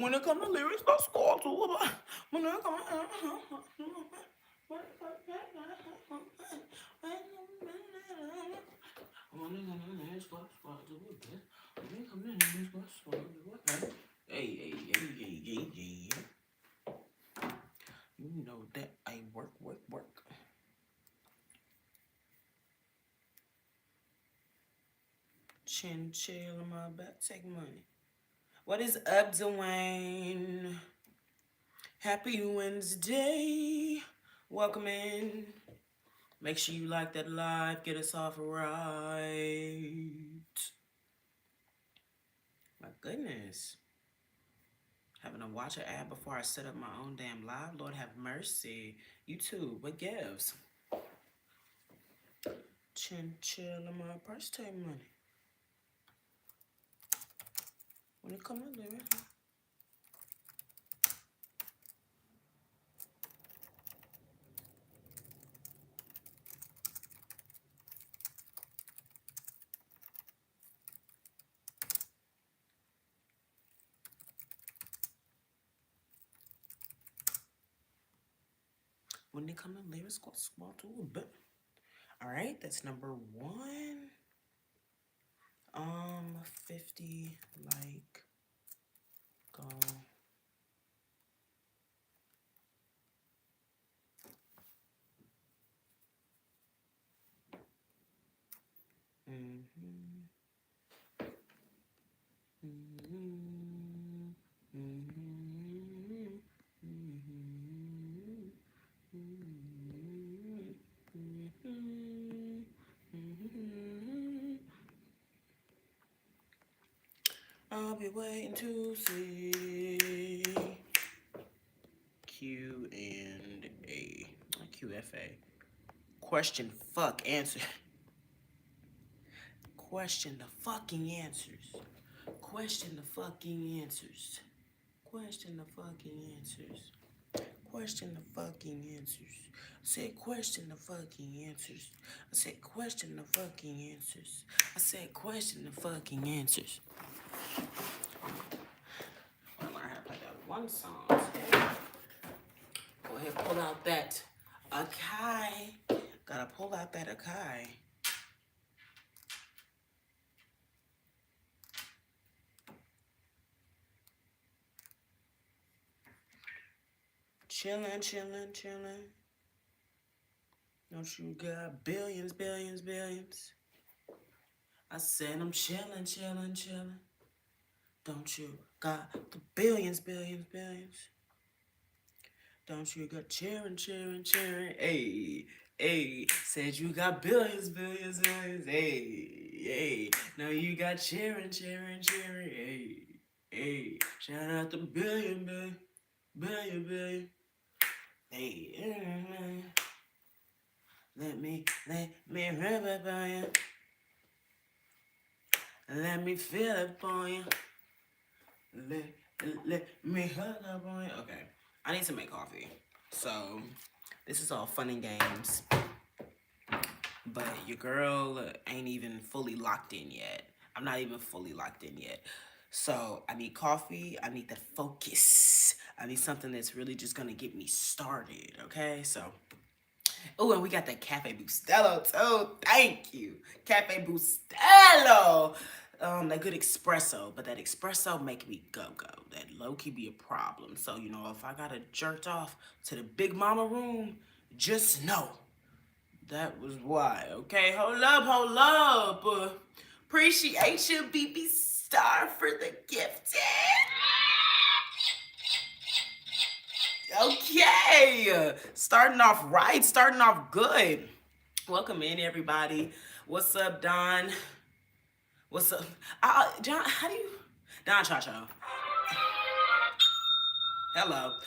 When it comes to lyrics, don't score too much. When it comes hey. You know that I work. Chin chill on my back, take money. What is up, Dwayne? Happy Wednesday. Welcome in. Make sure you like that live. Get us off right. My goodness. Having to watch an ad before I set up my own damn live. Lord have mercy. YouTube, what gives? Chin chill in my purse, take money. When it come in there. When they come in lyrics, small to a bit. All right, that's number 1. 50 like go. I'll be waiting to see Q and A. QFA. Question, fuck, answer. Question the fucking answers. Question the fucking answers. Question the fucking answers. Question the fucking answers. I said question the fucking answers. I said question the fucking answers. I said question the fucking answers. I learned how to play that one song. Go ahead, pull out that Akai. Gotta pull out that Akai. Chillin'. Don't you got billions? I said I'm chillin'. Don't you got the billions? Don't you got cheering? Hey, said you got billions. Hey, now you got cheering. Hey, shout out to billion. Hey, let me rub it on you. Let me feel it for you. Let me hug up on you. Okay, I need to make coffee. So, this is all fun and games. But your girl ain't even fully locked in yet. I'm not even fully locked in yet. So, I need coffee. I need the focus. I need something that's really just going to get me started, okay? So, oh, and we got that Cafe Bustelo, too. Thank you. Cafe Bustelo. That good espresso, but that espresso make me go. That low-key be a problem. So, you know, if I got to jerk off to the big mama room, just know that was why, okay? Hold up. Appreciate you, BB Star, for the gifted. Okay, starting off right, starting off good. Welcome in, everybody. What's up, Don? What's up? John, how do you... Don Chacho. Hello.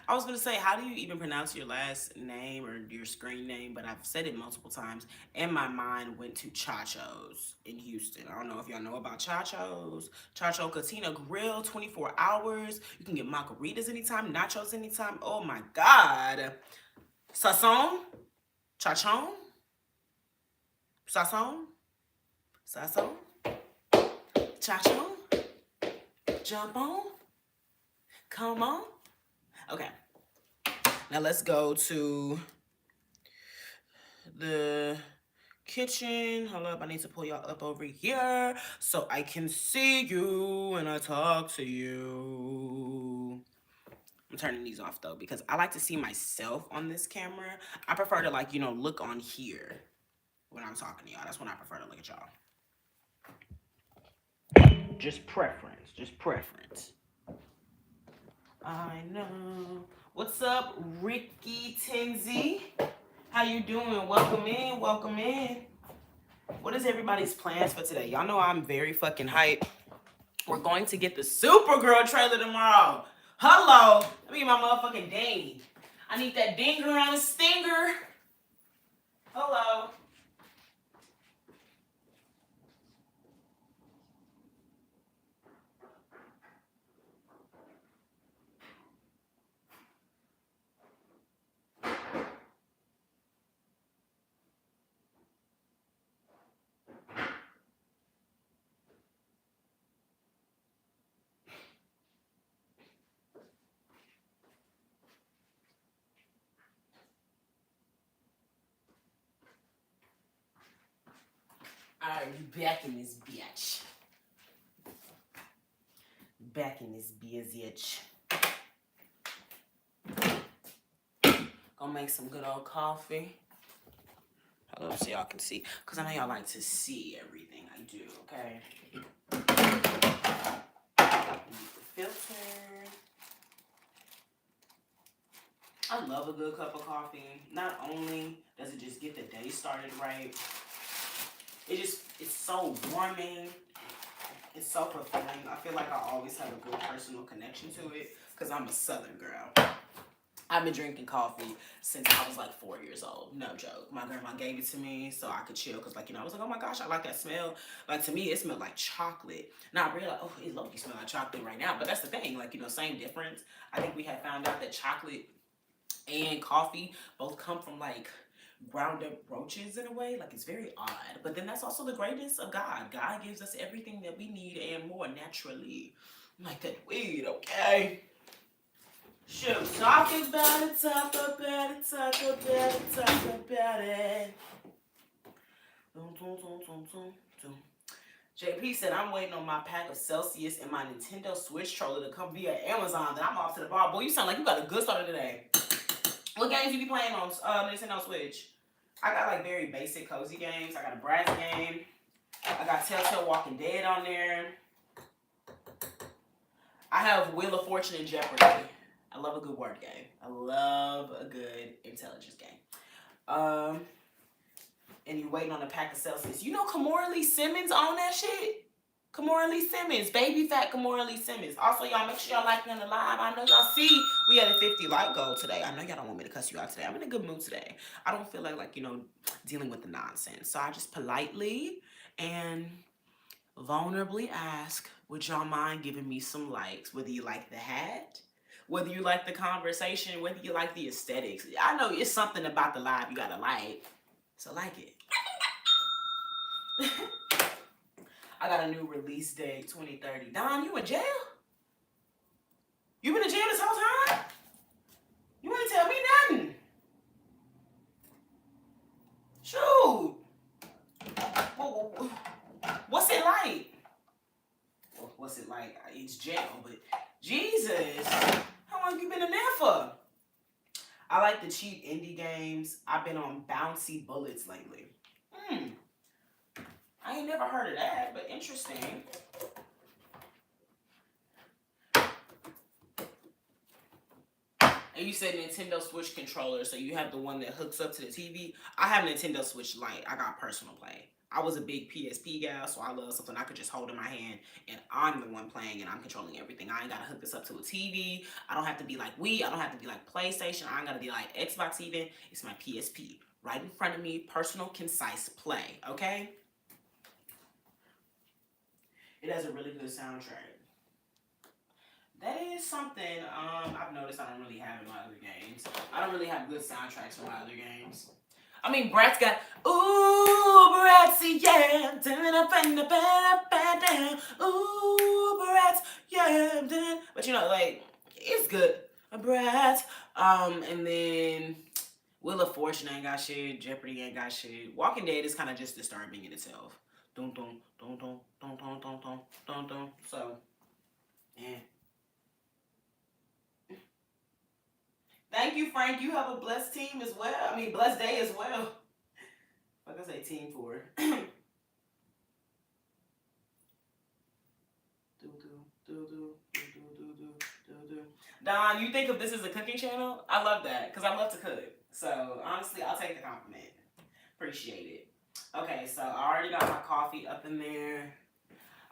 I was going to say, how do you even pronounce your last name or your screen name? But I've said it multiple times. And my mind went to Chacho's in Houston. I don't know if y'all know about Chacho's. Chacho Cantina Grill, 24 hours. You can get margaritas anytime, nachos anytime. Oh, my God. Sazon? Chachon? Sazon? Chachon? Jump on. Come on. Okay. Now let's go to the kitchen. Hold up, I need to pull y'all up over here so I can see you when I talk to you. I'm turning these off though because I like to see myself on this camera. I prefer to like, you know, look on here when I'm talking to y'all. That's when I prefer to look at y'all. Just preference, just preference. I know. What's up, Ricky Tenzi? How you doing? Welcome in, welcome in. What is everybody's plans for today? Y'all know I'm very fucking hyped. We're going to get the Supergirl trailer tomorrow. Hello. Let me get my motherfucking ding. I need that dinger on a stinger. Hello. Alright, you back in this bitch. Back in this bitch. Gonna make some good old coffee. Hold up so y'all can see. Because I know y'all like to see everything I do, okay? Filter. I love a good cup of coffee. Not only does it just get the day started right, it's so warming. It's so fulfilling. I feel like I always have a good personal connection to it because I'm a Southern girl. I've been drinking coffee since I was like 4 years old. No joke. My grandma gave it to me so I could chill because, like, you know, I was like, oh my gosh, I like that smell. Like, to me, it smelled like chocolate. Now, I realized, oh, it low-key smell like chocolate right now. But that's the thing. Like, you know, same difference. I think we had found out that chocolate and coffee both come from, like, ground up roaches in a way. Like, it's very odd. But then that's also the greatness of God. God gives us everything that we need and more naturally. Like that weed, okay? Shoot, talk about it, talk about it, talk about it, talk about it. JP said, I'm waiting on my pack of Celsius and my Nintendo Switch troller to come via Amazon. Then I'm off to the bar. Boy, you sound like you got a good start of the day. What games you be playing on Nintendo Switch? I got like very basic, cozy games. I got a Bratz game. I got Telltale Walking Dead on there. I have Wheel of Fortune and Jeopardy. I love a good word game. I love a good intelligence game. And you waiting on a pack of Celsius. You know Kamora Lee Simmons on that shit? Kamora Lee Simmons. Baby fat Kamora Lee Simmons. Also, y'all make sure y'all like me on the live. I know y'all see we had a 50 like goal today. I know y'all don't want me to cuss you out today. I'm in a good mood today. I don't feel like you know, dealing with the nonsense. So I just politely and vulnerably ask, would y'all mind giving me some likes? Whether you like the hat, whether you like the conversation, whether you like the aesthetics. I know it's something about the live you gotta like. So like it. I got a new release date, 2030. Don, you in jail? You been in jail this whole time? You ain't tell me nothing. Shoot. What's it like? Well, what's it like? It's jail, but Jesus. How long you been in there for? I like the cheap indie games. I've been on Bouncy Bullets lately. I ain't never heard of that, but interesting. And you said Nintendo Switch controller, so you have the one that hooks up to the TV. I have Nintendo Switch Lite. I got personal play. I was a big PSP guy, so I love something I could just hold in my hand, and I'm the one playing, and I'm controlling everything. I ain't got to hook this up to a TV. I don't have to be like Wii. I don't have to be like PlayStation. I ain't got to be like Xbox even. It's my PSP. Right in front of me, personal, concise play, okay? It has a really good soundtrack. That is something I've noticed I don't really have in my other games. I don't really have good soundtracks for my other games. I mean, Bratz got... Ooh, Bratzy, yeah. Ooh, Bratz, yeah. But you know, like, it's good. A Bratz. And then Wheel of Fortune ain't got shit. Jeopardy ain't got shit. Walking Dead is kind of just disturbing in itself. Dun dun dun dun dun dun dun dun dun dun. So, yeah. Thank you, Frank. You have a blessed team as well. I mean, blessed day as well. Like I say, team for. Don, you think of this as a cooking channel? I love that because I love to cook. So honestly, I'll take the compliment. Appreciate it. Okay, so I already got my coffee up in there.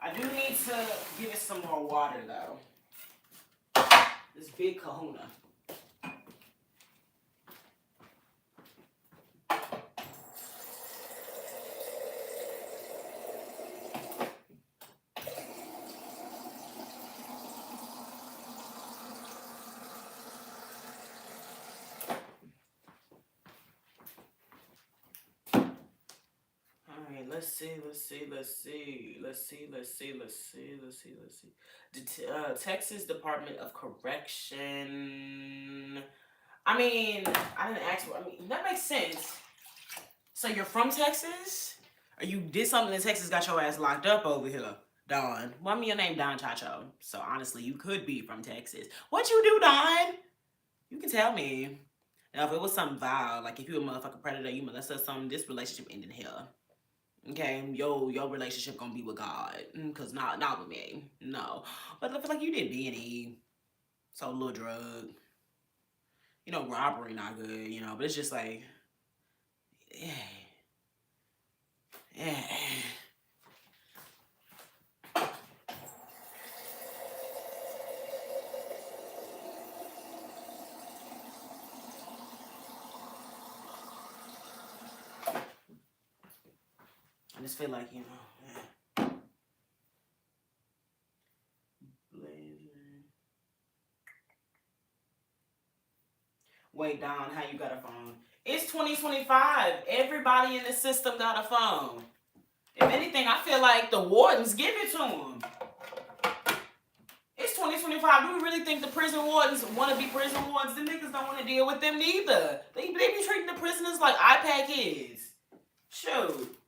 I do need to give it some more water though. This big kahuna. Let's see. Texas Department of Correction. I mean, I didn't ask. I mean, that makes sense. So you're from Texas? Or you did something in Texas, got your ass locked up over here, Don? Well, I mean, your name Don Chacho. So honestly, you could be from Texas. What you do, Don? You can tell me. Now, if it was something vile, like if you a motherfucking predator, you molested something, this relationship ended here. Okay, your relationship gonna be with God, cause not with me. No, but I feel like you did B&E, so a little drug. You know, robbery not good. You know, but it's just like, yeah. I just feel like, you know, Wait, Don, how you got a phone? It's 2025. Everybody in the system got a phone. If anything, I feel like the wardens give it to them. It's 2025. Do we really think the prison wardens want to be prison wardens? The niggas don't want to deal with them neither. They be treating the prisoners like iPad kids. Shoot.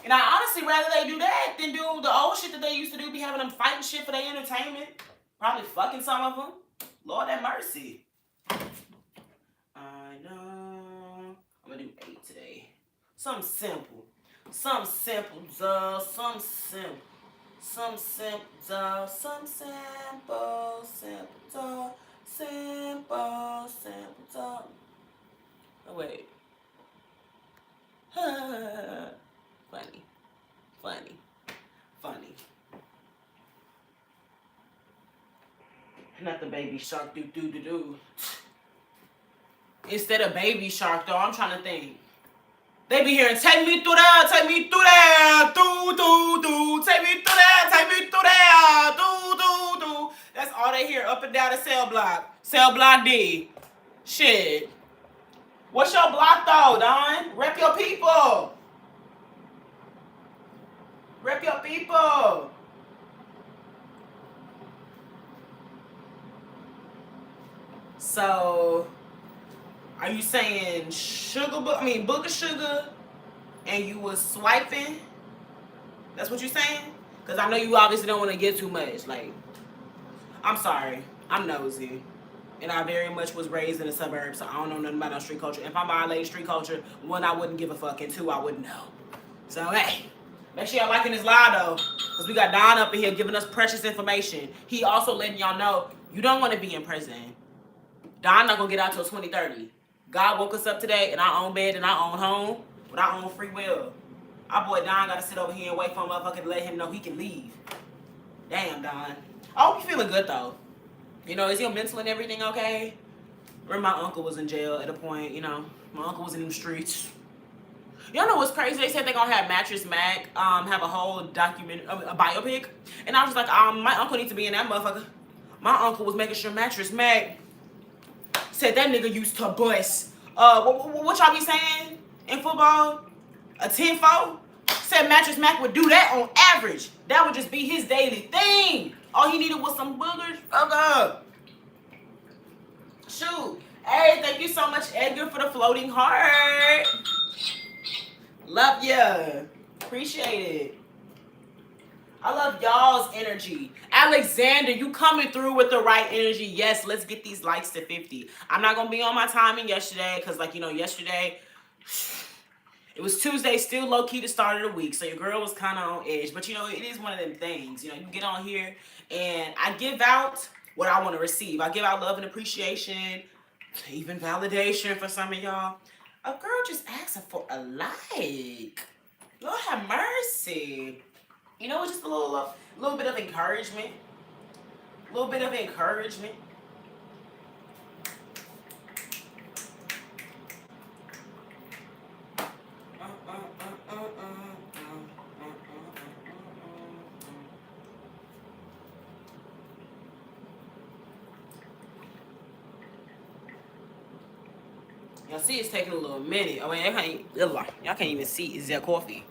And I honestly rather they do that than do the old shit that they used to do, be having them fighting shit for their entertainment. Probably fucking some of them. Lord have mercy. I know. I'm gonna do 8 today. Something simple. Something simple, duh. Something simple. Some simple, duh. Some simple, duh. Simple, duh. Oh, wait. Funny. Not the baby shark do. Instead of baby shark though, I'm trying to think. They be hearing, take me through there, do. Take me through there, do. That's all they hear up and down the cell block. Cell block D. Shit. What's your block though, Don? Rep your people. Rep your people. So, are you saying Booger Sugar, and you was swiping? That's what you're saying? Because I know you obviously don't want to get too much. Like, I'm sorry. I'm nosy. And I very much was raised in the suburbs, so I don't know nothing about no street culture. If I violated street culture, 1, I wouldn't give a fuck, and 2, I wouldn't know. So, hey, make sure y'all liking this live, though, because we got Don up in here giving us precious information. He also letting y'all know you don't want to be in prison. Don not going to get out till 2030. God woke us up today in our own bed, in our own home, with our own free will. Our boy Don got to sit over here and wait for a motherfucker to let him know he can leave. Damn, Don. I hope you feeling good, though. You know, is your mental and everything okay? Remember my uncle was in jail at a point, you know. My uncle was in the streets. Y'all know what's crazy? They said they're going to have Mattress Mac have a whole a biopic. And I was like, my uncle needs to be in that motherfucker. My uncle was making sure Mattress Mac said that nigga used to bust. What y'all be saying in football? A 10-4? Said Mattress Mac would do that on average. That would just be his daily thing. All he needed was some boogers. Fuck up. Shoot. Hey, thank you so much, Edgar, for the floating heart. Love ya. Appreciate it. I love y'all's energy. Alexander, you coming through with the right energy. Yes, let's get these likes to 50. I'm not going to be on my timing yesterday because, like, you know, yesterday, it was Tuesday, still low-key the start of the week. So your girl was kind of on edge. But, you know, it is one of them things. You know, you get on here and I give out what I want to receive. I give out love and appreciation, even validation for some of y'all. A girl just asking for a like. Lord have mercy. You know, it's just a little bit of encouragement. A little bit of encouragement. Y'all see it's taking a little minute. Oh, y'all can't even see. Is there coffee?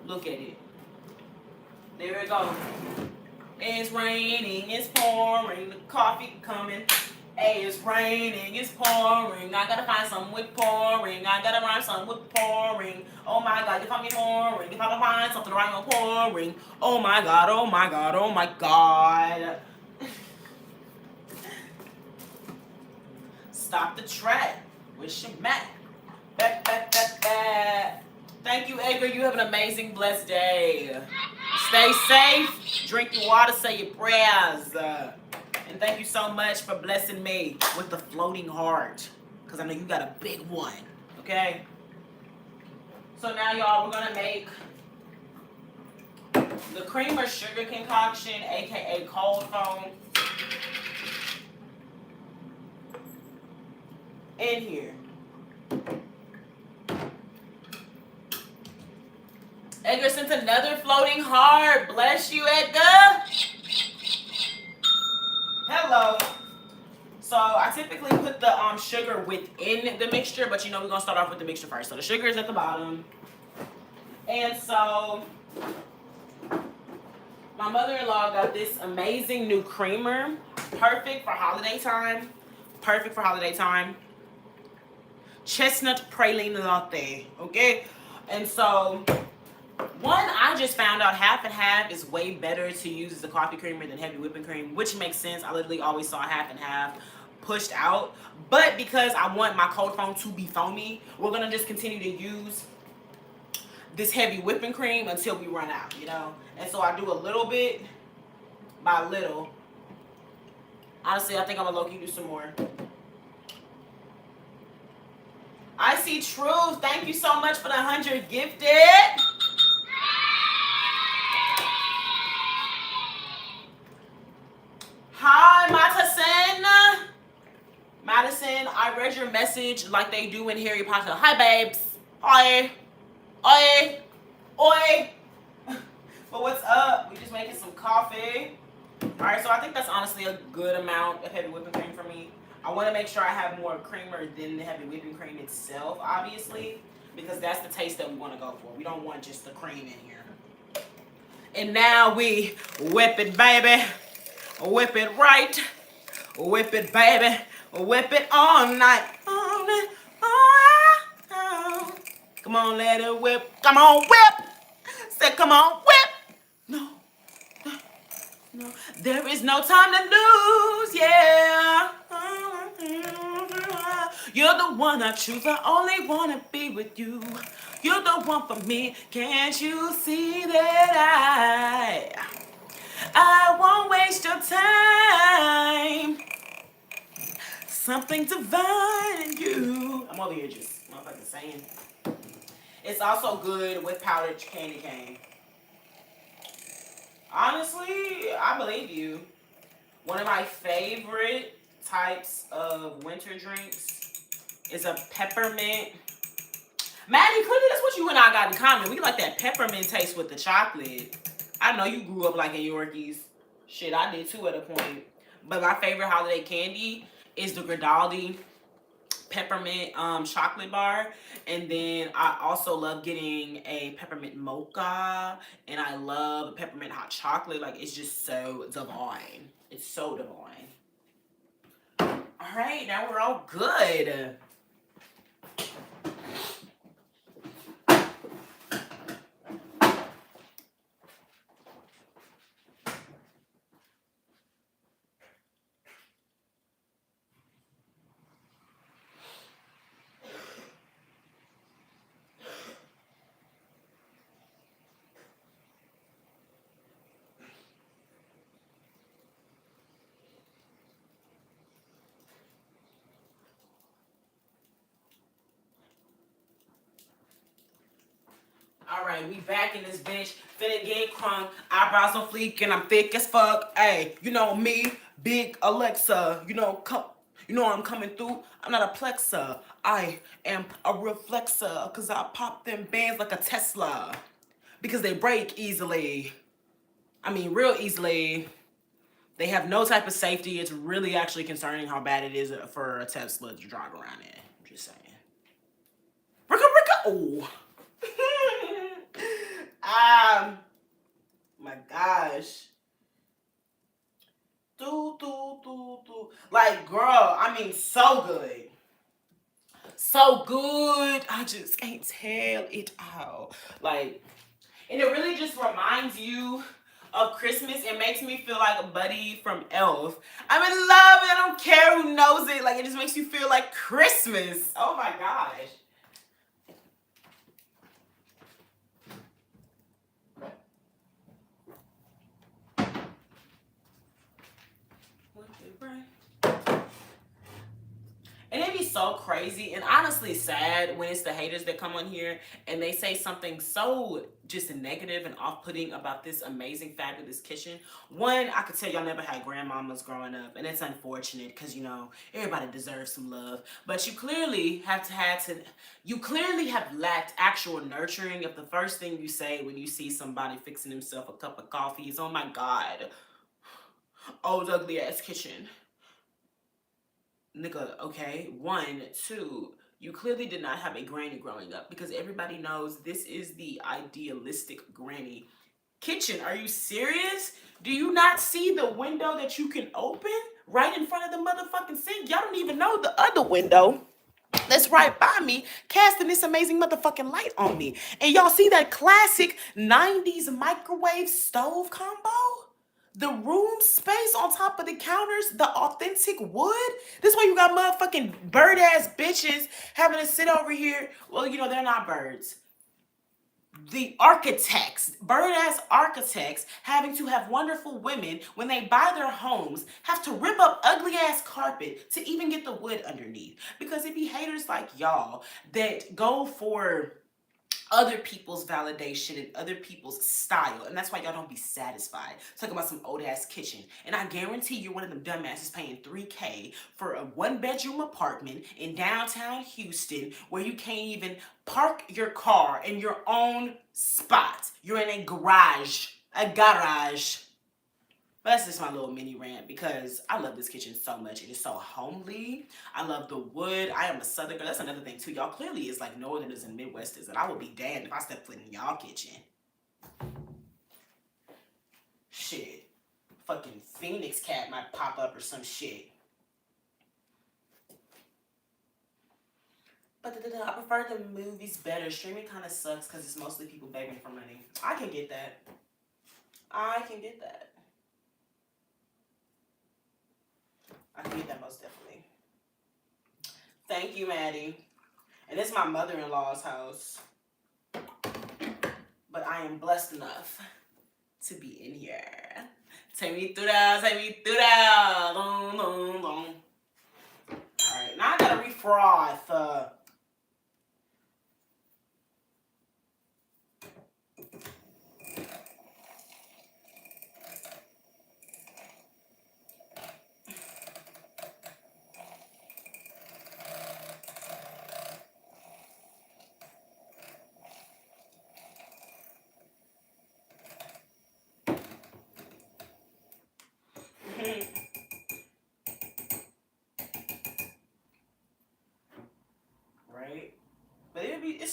Look at it. There it goes. It's raining, it's pouring, the coffee coming. Hey, it's raining, it's pouring. I gotta find something with pouring. I gotta rhyme something with pouring. Oh my God, if I'm pouring, if I can find something to rhyme on pouring. Oh my God, oh my God, oh my God. Stop the track. Where's your mat? Thank you, Edgar. You have an amazing, blessed day. Stay safe. Drink your water. Say your prayers. And thank you so much for blessing me with the floating heart. Because I know you got a big one. Okay? So now, y'all, we're going to make the cream or sugar concoction, a.k.a. cold foam, in here. Edgar sent another floating heart. Bless you, Edgar. Hello. So I typically put the sugar within the mixture, but you know we're going to start off with the mixture first. So the sugar is at the bottom. And so my mother-in-law got this amazing new creamer. Perfect for holiday time. Perfect for holiday time. Chestnut praline latte. Okay? And so one, I just found out half and half is way better to use as a coffee creamer than heavy whipping cream, which makes sense. I literally always saw half and half pushed out. But because I want my cold foam to be foamy, we're going to just continue to use this heavy whipping cream until we run out, you know? And so I do a little bit by little. Honestly, I think I'm going to low-key do some more. I see Truth. Thank you so much for the 100 gifted. Hi, Madison, I read your message like they do in Harry Potter. Hi, babes. Oi. Oi. Oi. But what's up? We just making some coffee. All right, so I think that's honestly a good amount of heavy whipping cream for me. I want to make sure I have more creamer than the heavy whipping cream itself, obviously, because that's the taste that we want to go for. We don't want just the cream in here. And now we whip it, baby. Whip it right. Whip it, baby. Whip it all night. All night. Oh. Come on, let it whip. Come on, whip. Say, come on, whip. No. No. There is no time to lose, yeah. You're the one I choose. I only want to be with you. You're the one for me. Can't you see that I won't waste your time. Something divine in you. I'm over here just motherfucking saying. It's also good with powdered candy cane. Honestly, I believe you. One of my favorite types of winter drinks is a peppermint. Maddie, clearly that's what you and I got in common. We like that peppermint taste with the chocolate. I know you grew up liking Yorkies. Shit, I did too at a point. But my favorite holiday candy is the Gridaldi peppermint chocolate bar, and then I also love getting a peppermint mocha, and I love peppermint hot chocolate. Like, it's just so divine. It's so divine. All right, now we're all good. Alright, we back in this bitch. Finna get crunk. Eyebrows on fleek and I'm thick as fuck. Hey, you know me, big Alexa. You know I'm coming through. I'm not a plexer. I am a reflexer. Cause I pop them bands like a Tesla. Because they break easily. I mean, real easily. They have no type of safety. It's really actually concerning how bad it is for a Tesla to drive around in. I'm just saying. Ricka, ricka. Oh. My gosh. Like, girl, I mean, so good. So good. I just can't tell it all. Like, and it really just reminds you of Christmas. It makes me feel like a Buddy from Elf. I'm in love. I don't care who knows it. Like, it just makes you feel like Christmas. Oh my gosh. And it'd be so crazy and honestly sad when it's the haters that come on here and they say something so just negative and off-putting about this amazing, fabulous kitchen. One, I could tell y'all never had grandmamas growing up, and it's unfortunate because, you know, everybody deserves some love. But you clearly you clearly have lacked actual nurturing if the first thing you say when you see somebody fixing himself a cup of coffee is, oh my God, old ugly ass kitchen. Nigga, okay? One, two, you clearly did not have a granny growing up because everybody knows this is the idealistic granny kitchen. Are you serious? Do you not see the window that you can open right in front of the motherfucking sink? Y'all don't even know the other window that's right by me, casting this amazing motherfucking light on me. And y'all see that classic 90s microwave stove combo? The room space on top of the counters, the authentic wood. This is why you got motherfucking bird ass bitches having to sit over here. Well, you know, they're not birds. The architects, bird ass architects, having to have wonderful women when they buy their homes have to rip up ugly ass carpet to even get the wood underneath. Because it be haters like y'all that go for other people's validation and other people's style, and that's why y'all don't be satisfied talking about some old ass kitchen. And I guarantee you're one of them dumbasses paying $3K for a 1-bedroom apartment in downtown Houston where you can't even park your car in your own spot. You're in a garage. But that's just my little mini rant because I love this kitchen so much. It is so homely. I love the wood. I am a Southern girl. That's another thing too. Y'all clearly is like Northerners and Midwesters, and I would be damned if I stepped foot in y'all kitchen. Shit. Fucking Phoenix cat might pop up or some shit. But I prefer the movies better. Streaming kind of sucks because it's mostly people begging for money. I can get that. I can get that most definitely. Thank you, Maddie. And it's my mother-in-law's house. But I am blessed enough to be in here. Take me through that. Take me through that. Alright, now I gotta refroth.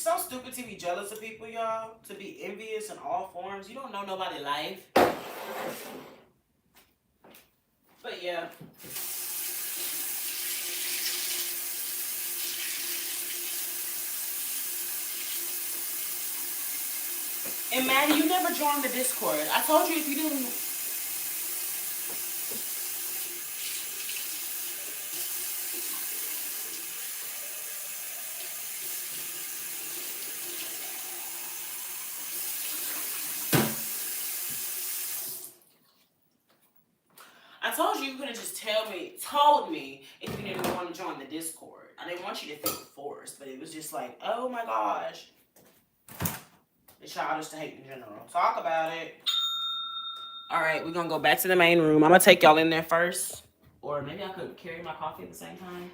so stupid to be jealous of people, y'all. To be envious in all forms. You don't know nobody's life. But yeah. And Maddie, you never joined the Discord. I told you if you didn't. I told you could have just told me if you didn't want to join the Discord. I didn't want you to feel forced, but it was just like, oh my gosh. It's childish to hate in general. Talk about it. All right, we're going to go back to the main room. I'm going to take y'all in there first. Or maybe I could carry my coffee at the same time.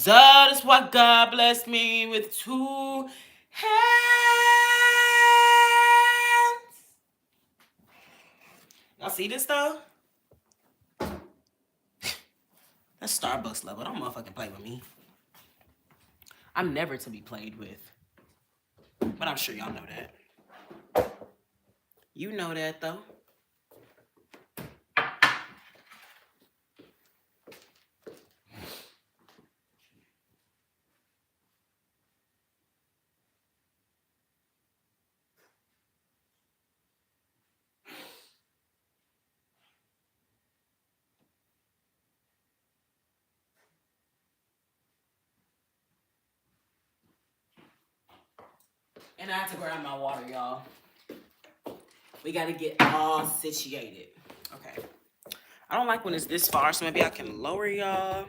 That is what God blessed me with 2 hands. Y'all see this though? That's Starbucks level. Don't motherfucking play with me. I'm never to be played with. But I'm sure y'all know that. You know that though. And I have to grab my water, y'all. We got to get all situated. Okay. I don't like when it's this far, so maybe I can lower y'all.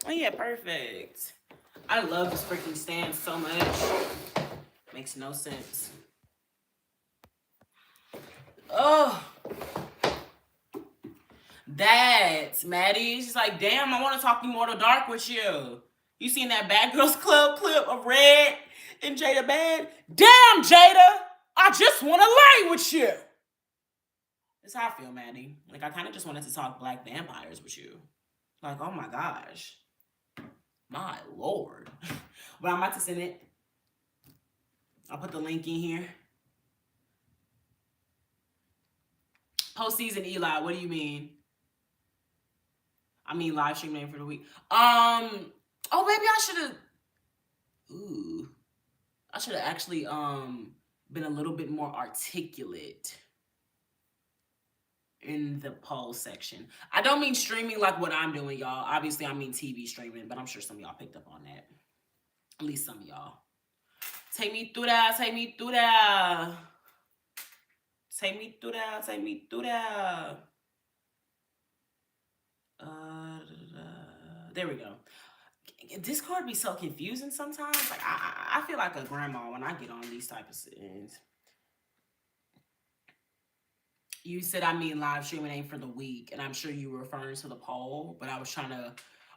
Oh, yeah, perfect. I love this freaking stand so much. Makes no sense. Oh. That's Maddie. She's like, damn, I want to talk Immortal Dark with you. You seen that Bad Girls Club clip of Red and Jada Bad? Damn, Jada, I just want to lay with you. That's how I feel, Maddie. Like, I kind of just wanted to talk black vampires with you. Like, oh my gosh. My Lord. But I'm about to send it. I'll put the link in here. Postseason Eli, what do you mean? I mean live stream name for the week. Oh, maybe I should have. Ooh. I should have actually been a little bit more articulate in the poll section. I don't mean streaming like what I'm doing, y'all. Obviously, I mean TV streaming, but I'm sure some of y'all picked up on that. At least some of y'all. Take me through that. Take me through that. Take me through that. Take me through that. There we go. Discord be so confusing sometimes. Like I feel like a grandma when I get on these type of scenes. You said I mean live streaming ain't for the week, and I'm sure you were referring to the poll, but I was trying to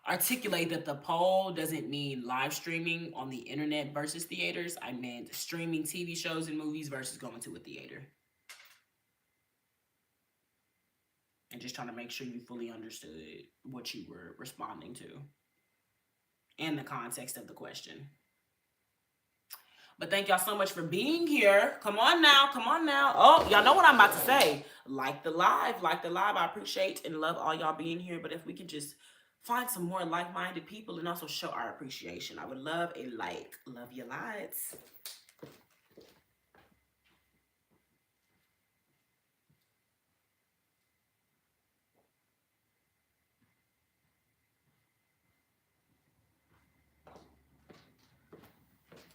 articulate that the poll doesn't mean live streaming on the internet versus theaters. I meant streaming TV shows and movies versus going to a theater. And just trying to make sure you fully understood what you were responding to and the context of the question. But thank y'all so much for being here. Come on now. Come on now. Oh, y'all know what I'm about to say. Like the live. Like the live. I appreciate and love all y'all being here. But if we could just find some more like-minded people and also show our appreciation, I would love a like. Love your lights.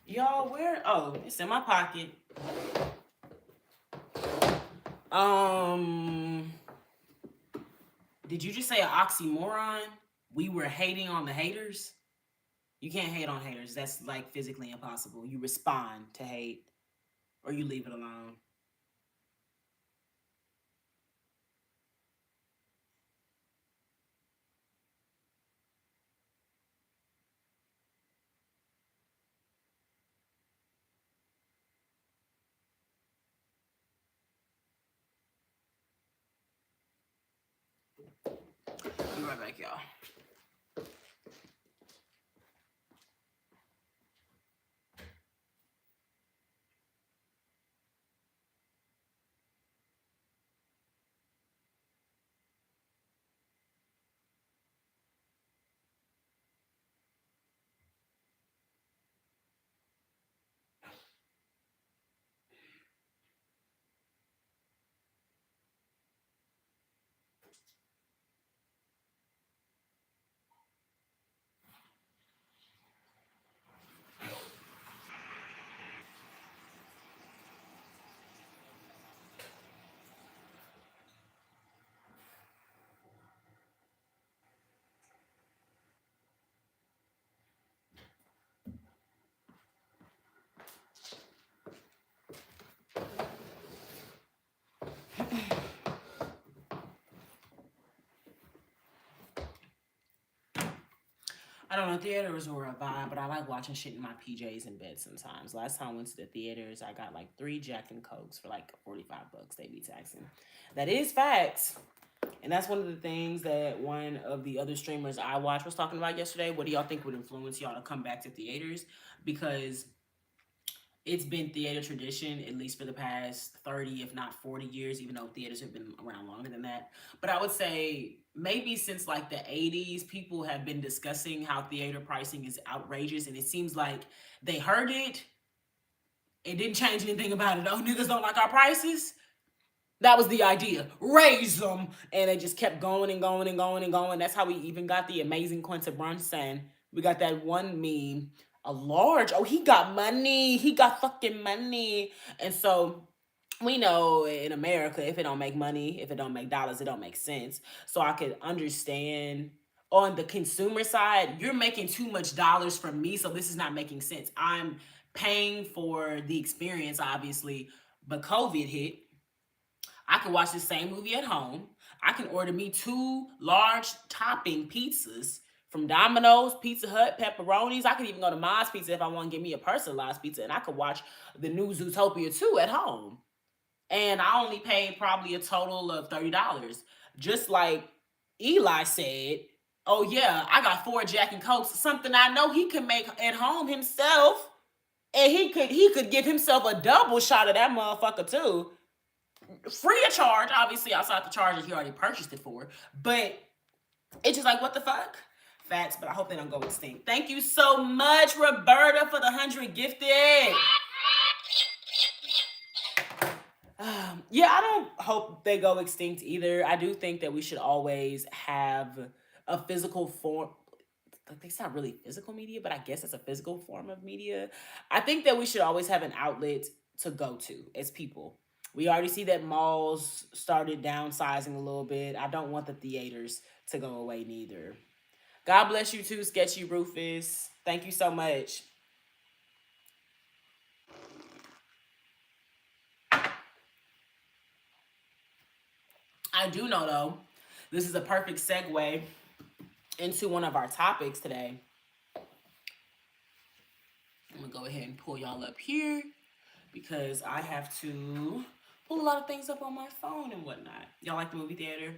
Y'all, where? Oh, it's in my pocket. Did you just say an oxymoron? We were hating on the haters? You can't hate on haters. That's like physically impossible. You respond to hate or you leave it alone. Be right back, y'all. I don't know, theaters were a vibe, but I like watching shit in my PJs in bed sometimes. Last time I went to the theaters, I got like three Jack and Cokes for like 45 bucks. They be taxing. That is facts. And that's one of the things that one of the other streamers I watched was talking about yesterday. What do y'all think would influence y'all to come back to theaters? Because it's been theater tradition, at least for the past 30, if not 40 years, even though theaters have been around longer than that. But I would say maybe since like the 80s, people have been discussing how theater pricing is outrageous. And it seems like they heard it. It didn't change anything about it. Oh, niggas don't like our prices. That was the idea. Raise them. And it just kept going and going and going and going. That's how we even got the amazing Quinta Brunson. We got that one meme. A large. Oh, he got money. He got fucking money. And so we know in America, if it don't make money, if it don't make dollars, it don't make sense. So I could understand on the consumer side, you're making too much dollars from me. So this is not making sense. I'm paying for the experience, obviously, but COVID hit. I can watch the same movie at home. I can order me two large topping pizzas from Domino's, Pizza Hut, pepperonis. I could even go to Ma's Pizza if I want to get me a personalized pizza, and I could watch the new Zootopia 2 at home. And I only paid probably a total of $30. Just like Eli said, oh yeah, I got four Jack and Cokes, something I know he can make at home himself. And he could give himself a double shot of that motherfucker too, free of charge, obviously outside the charges he already purchased it for. But it's just like, what the fuck? Facts, but I hope they don't go extinct. Thank you so much, Roberta, for the 100 gifted. Yeah, I don't hope they go extinct either. I do think that we should always have a physical form. Like, it's not really physical media, but I guess it's a physical form of media. I think that we should always have an outlet to go to as people. We already see that malls started downsizing a little bit. I don't want the theaters to go away neither. God bless you too, Sketchy Rufus. Thank you so much. I do know though, this is a perfect segue into one of our topics today. I'm gonna go ahead and pull y'all up here because I have to pull a lot of things up on my phone and whatnot. Y'all like the movie theater?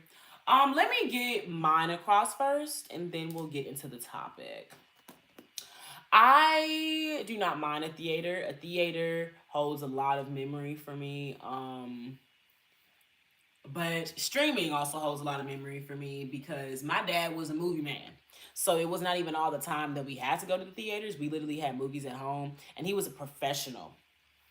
Let me get mine across first, and then we'll get into the topic. I do not mind a theater. A theater holds a lot of memory for me. But streaming also holds a lot of memory for me because my dad was a movie man. So it was not even all the time that we had to go to the theaters. We literally had movies at home, and he was a professional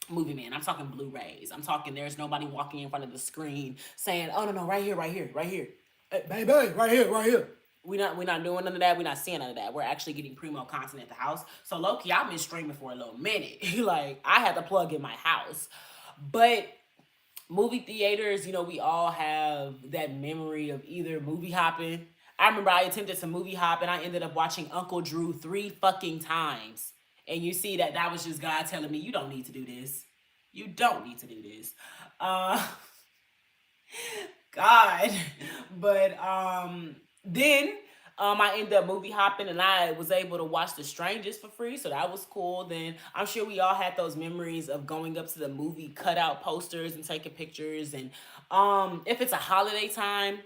movie man. I'm talking Blu-rays. I'm talking there's nobody walking in front of the screen saying, "Oh no, right here, right here, right here, hey, baby, right here, right here." We're not doing none of that. We're not seeing none of that. We're actually getting primo content at the house. So low key, I've been streaming for a little minute. Like I had to plug in my house, but movie theaters, we all have that memory of either movie hopping. I remember I attempted to movie hop and I ended up watching Uncle Drew 3 fucking times. And you see that was just God telling me, you don't need to do this. You don't need to do this. Uh, God. But then I ended up movie hopping and I was able to watch The Strangers for free, so that was cool. Then I'm sure we all had those memories of going up to the movie cutout posters and taking pictures. And if it's a holiday time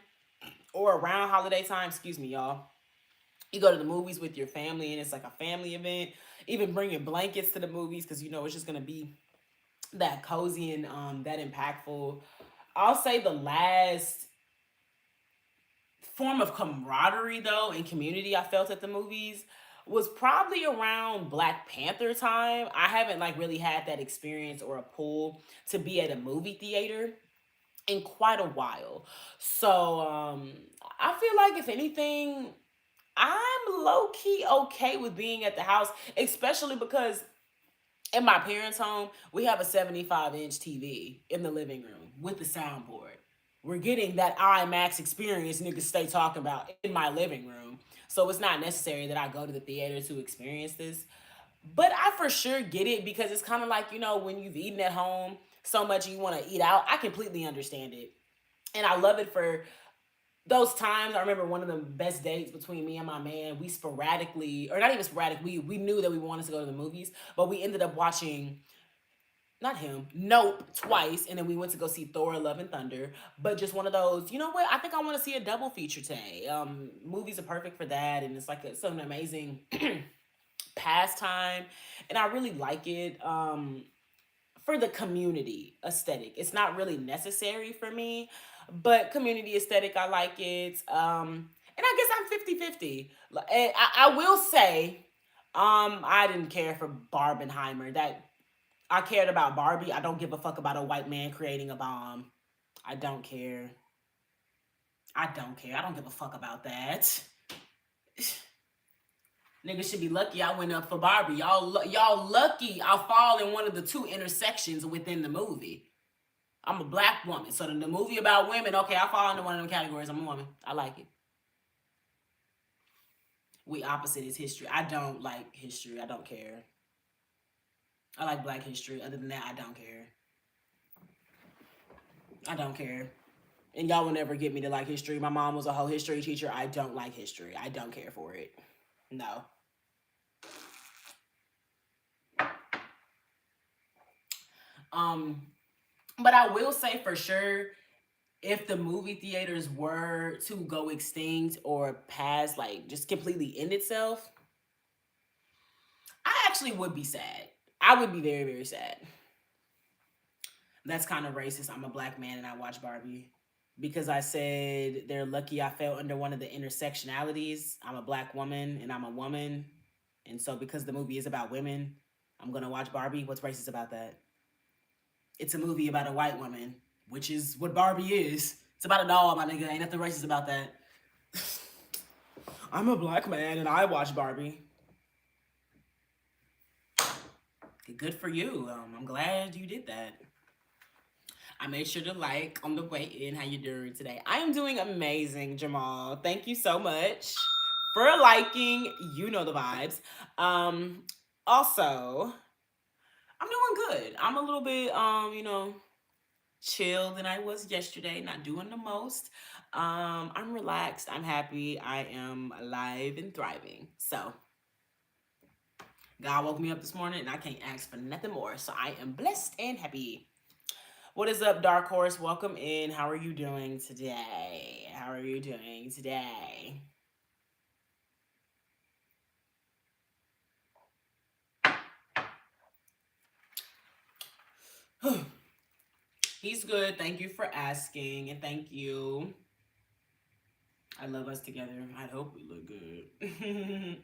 or around holiday time, excuse me, y'all, you go to the movies with your family and it's like a family event. Even bringing blankets to the movies because it's just gonna be that cozy and that impactful. I'll say the last form of camaraderie though and community I felt at the movies was probably around Black Panther time. I haven't like really had that experience or a pull to be at a movie theater in quite a while. So I feel like if anything, I'm low key okay with being at the house, especially because in my parents' home, we have a 75-inch TV in the living room with the soundboard. We're getting that IMAX experience niggas stay talking about in my living room. So it's not necessary that I go to the theater to experience this. But I for sure get it because it's kind of like, when you've eaten at home so much you want to eat out. I completely understand it. And I love it for those times, I remember one of the best dates between me and my man. We sporadically, or not even sporadic, we knew that we wanted to go to the movies, but we ended up watching, not him, Nope twice, and then we went to go see Thor: Love and Thunder. But just one of those, you know what? I think I want to see a double feature today. Movies are perfect for that, and it's like it's an amazing pastime, and I really like it. For the community aesthetic. It's not really necessary for me, but community aesthetic, I like it. And I guess I'm 50-50. I will say, I didn't care for Barbenheimer. That I cared about Barbie. I don't give a fuck about a white man creating a bomb. I don't care. I don't care. I don't give a fuck about that. Niggas should be lucky I went up for Barbie. Y'all lucky I fall in one of the two intersections within the movie. I'm a black woman. So the movie about women, okay, I fall into one of them categories. I'm a woman. I like it. We opposite is history. I don't like history. I don't care. I like black history. Other than that, I don't care. I don't care. And y'all will never get me to like history. My mom was a whole history teacher. I don't like history. I don't care for it. No. But I will say for sure, if the movie theaters were to go extinct or pass, like just completely end itself, I actually would be sad. I would be very, very sad. That's kind of racist. I'm a black man and I watch Barbie because I said they're lucky I fell under one of the intersectionalities. I'm a black woman and I'm a woman. And so because the movie is about women, I'm going to watch Barbie. What's racist about that? It's a movie about a white woman, which is what Barbie is. It's about a doll, my nigga. Ain't nothing racist about that. I'm a black man and I watch Barbie. Good for you. I'm glad you did that. I made sure to like on the way in. How you doing today? I am doing amazing, Jamal. Thank you so much for liking. You know the vibes. Also, I'm doing good. I'm a little bit, chill than I was yesterday. Not doing the most. I'm relaxed. I'm happy. I am alive and thriving. So, God woke me up this morning and I can't ask for nothing more. So I am blessed and happy. What is up, Dark Horse? Welcome in. How are you doing today? How are you doing today? He's good. Thank you for asking, and thank you. I love us together. I hope we look good.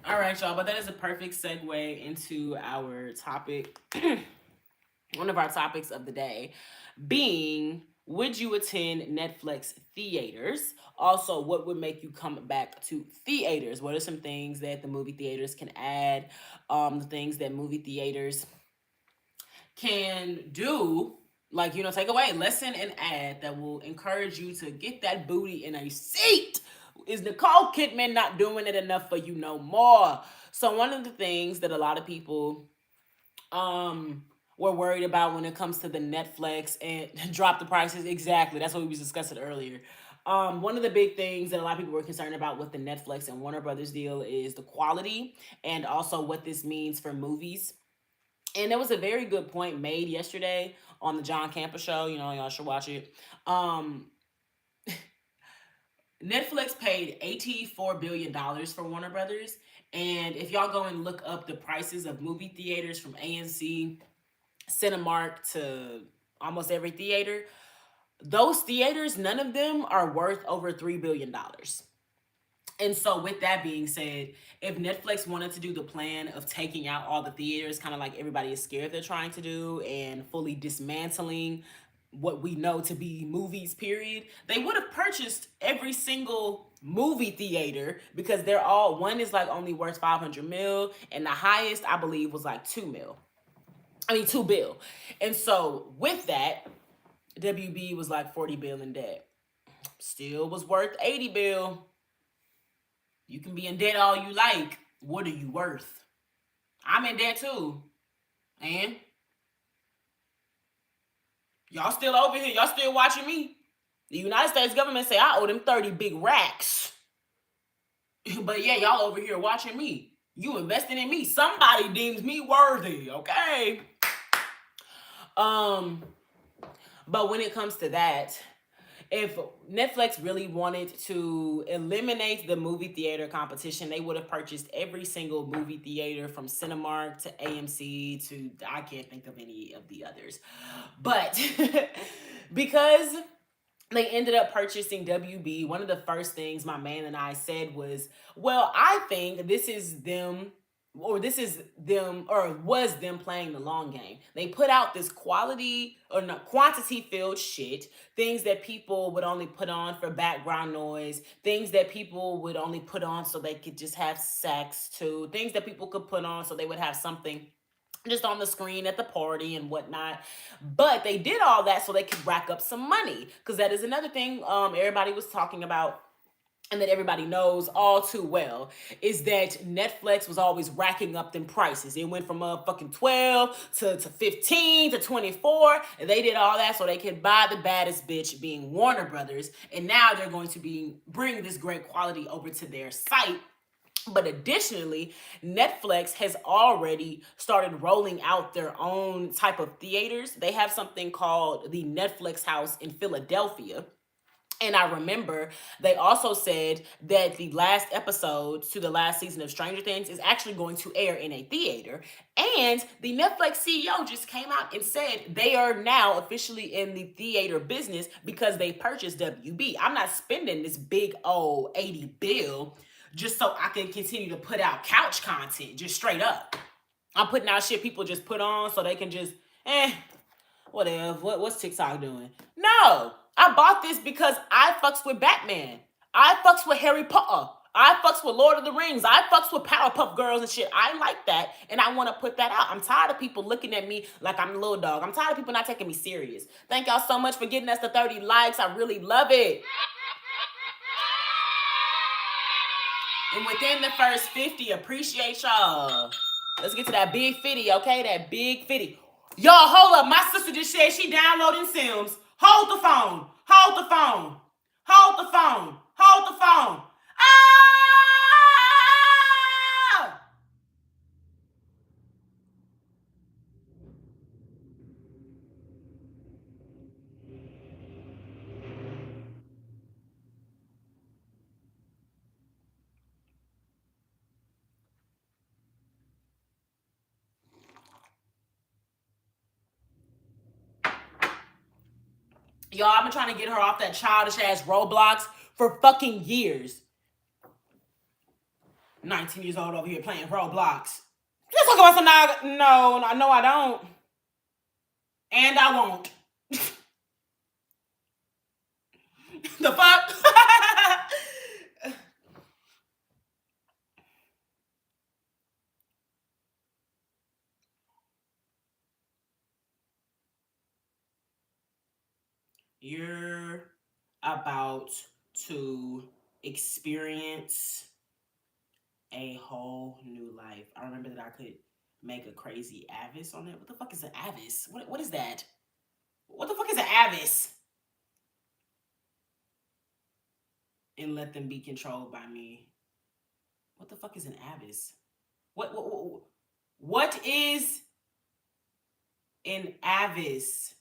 All right, y'all, but that is a perfect segue into our topic. One of our topics of the day being, would you attend Netflix theaters? Also, what would make you come back to theaters? What are some things that the movie theaters can add? The things that movie theaters can do, like, take away, lessen, and add that will encourage you to get that booty in a seat. Is Nicole Kidman not doing it enough for you no more? So one of the things that a lot of people were worried about when it comes to the Netflix and drop the prices, exactly, that's what we was discussing earlier. One of the big things that a lot of people were concerned about with the Netflix and Warner Brothers deal is the quality and also what this means for movies. And there was a very good point made yesterday on the John Campbell show. Y'all should watch it. Netflix paid $84 billion for Warner Brothers. And if y'all go and look up the prices of movie theaters from AMC, Cinemark to almost every theater, those theaters, none of them are worth over $3 billion. And so with that being said, if Netflix wanted to do the plan of taking out all the theaters, kind of like everybody is scared they're trying to do, and fully dismantling what we know to be movies, period, they would have purchased every single movie theater, because they're all, one is like only worth 500 mil, and the highest I believe was like 2 bill. And so with that, WB was like 40 bill in debt. Still was worth 80 bill. You can be in debt all you like. What are you worth? I'm in debt too. And y'all still over here. Y'all still watching me. The United States government say I owe them 30 big racks. But yeah, y'all over here watching me. You investing in me. Somebody deems me worthy, okay? Um, but when it comes to that, if Netflix really wanted to eliminate the movie theater competition, they would have purchased every single movie theater from Cinemark to AMC to I can't think of any of the others. But because they ended up purchasing WB, one of the first things my man and I said was, well, I think this is them, or this is them, or was them playing the long game. They put out this quality or not quantity filled shit, things that people would only put on for background noise, things that people would only put on so they could just have sex to, things that people could put on so they would have something just on the screen at the party and whatnot. But they did all that so they could rack up some money, because that is another thing everybody was talking about and that everybody knows all too well, is that Netflix was always racking up them prices. It went from fucking 12 to 15 to 24, and they did all that so they could buy the baddest bitch, being Warner Brothers, and now they're going to be bring this great quality over to their site. But additionally, Netflix has already started rolling out their own type of theaters. They have something called the Netflix House in Philadelphia. And I remember they also said that the last episode to the last season of Stranger Things is actually going to air in a theater. And the Netflix CEO just came out and said they are now officially in the theater business because they purchased WB. I'm not spending this big old 80 bill just so I can continue to put out couch content, just straight up. I'm putting out shit people just put on so they can just, whatever. What's TikTok doing? No, I bought this because I fucks with Batman. I fucks with Harry Potter. I fucks with Lord of the Rings. I fucks with Powerpuff Girls and shit. I like that, and I want to put that out. I'm tired of people looking at me like I'm a little dog. I'm tired of people not taking me serious. Thank y'all so much for getting us to 30 likes. I really love it. And within the first 50, appreciate y'all. Let's get to that big 50, okay? That big 50. Y'all, hold up. My sister just said she downloading Sims. Hold the phone. Hold the phone. Hold the phone. Hold the phone. Ah! Y'all, I've been trying to get her off that childish ass Roblox for fucking years. 19 years old over here playing Roblox. Let's talk about some No, I don't. And I won't. The fuck? You're about to experience a whole new life. I remember that I could make a crazy Avis on it. What the fuck is an Avis? What is that? What the fuck is an Avis? And let them be controlled by me. What the fuck is an Avis? What is an Avis?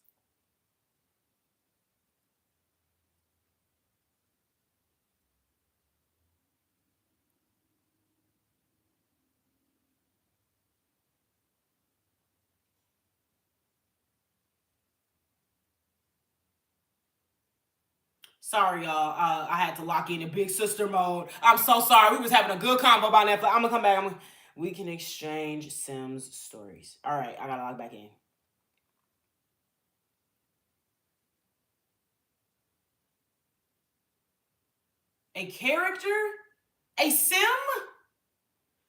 Sorry, y'all. I had to lock in big sister mode. I'm so sorry. We was having a good combo about Netflix. I'm gonna come back. We can exchange Sims stories. All right, I gotta log back in. A character? A sim?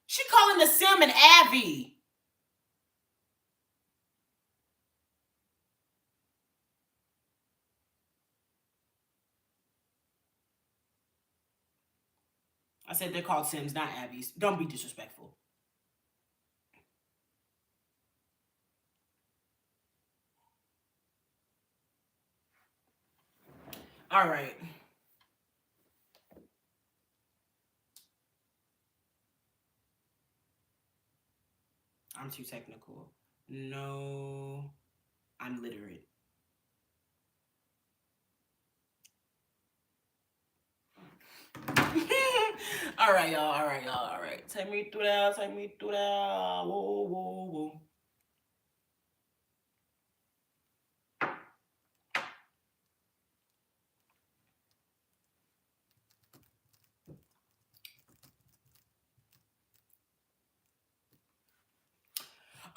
She calling the sim an Abby. I said they're called sims, not Abbies. Don't be disrespectful. All right. I'm too technical. No, I'm literate. All right, y'all. All right, y'all. All right. Take me through that. Take me through that. Whoa, whoa, whoa.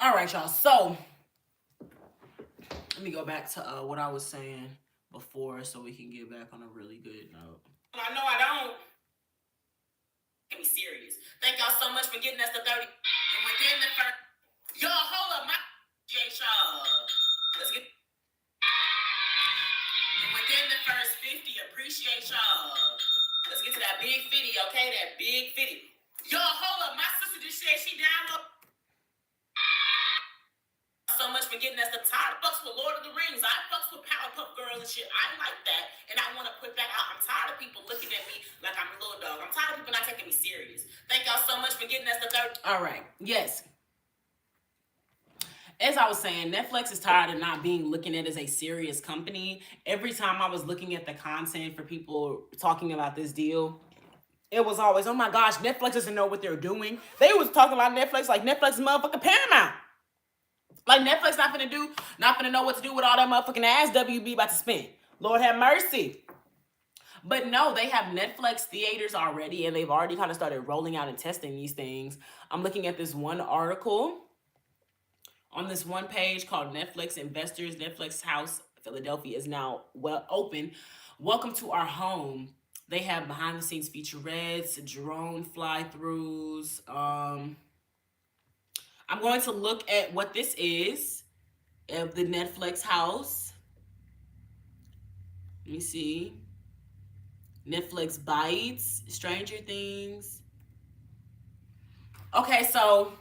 All right, y'all. So let me go back to what I was saying before, so we can get back on a really good note. I know I don't. Get me serious. Thank y'all so much for getting us to 30. And within the first, y'all hold up, my y'all. Let's get. And within the first 50, appreciate y'all. Let's get to that big 50, okay? That big 50. Y'all hold up, my sister just said she downloaded. So much for getting us the tired fucks with Lord of the Rings. I fucks with Powerpuff Girls and shit. I like that. And I want to put that out. I'm tired of people looking at me like I'm a little dog. I'm tired of people not taking me serious. Thank y'all so much for getting us the third. All right. Yes. As I was saying, Netflix is tired of not being looking at as a serious company. Every time I was looking at the content for people talking about this deal, it was always, oh my gosh, Netflix doesn't know what they're doing. They was talking about Netflix like Netflix is motherfucking Paramount. Like Netflix not finna know what to do with all that motherfucking ass WB about to spend. Lord have mercy. But no, they have Netflix theaters already, and they've already kind of started rolling out and testing these things. I'm looking at this one article on this one page called Netflix Investors. Netflix House Philadelphia is now well open. Welcome to our home. They have behind the scenes featurettes, drone fly throughs. I'm going to look at what this is of the Netflix house. Let me see. Netflix Bites, Stranger Things. Okay, so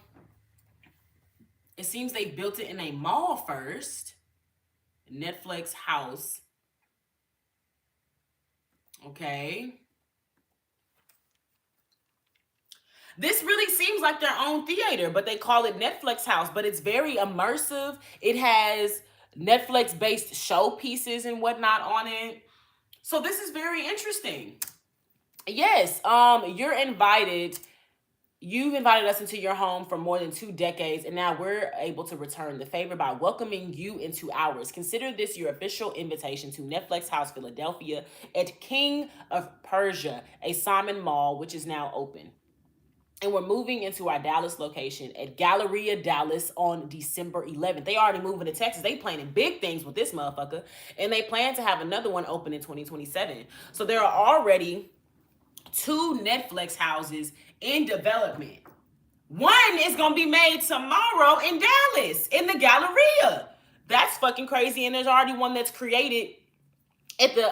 it seems they built it in a mall first. Netflix house. Okay. This really seems like their own theater, but they call it Netflix house, but it's very immersive. It has Netflix-based showpieces and whatnot on it. So this is very interesting. Yes, you're invited. You've invited us into your home for more than 2 decades, and now we're able to return the favor by welcoming you into ours. Consider this your official invitation to Netflix House Philadelphia at King of Persia, a Simon Mall, which is now open. And we're moving into our Dallas location at Galleria Dallas on December 11th. They already moving to Texas. They planning big things with this motherfucker. And they plan to have another one open in 2027. So there are already 2 Netflix houses in development. One is going to be made tomorrow in Dallas, in the Galleria. That's fucking crazy. And there's already one that's created at the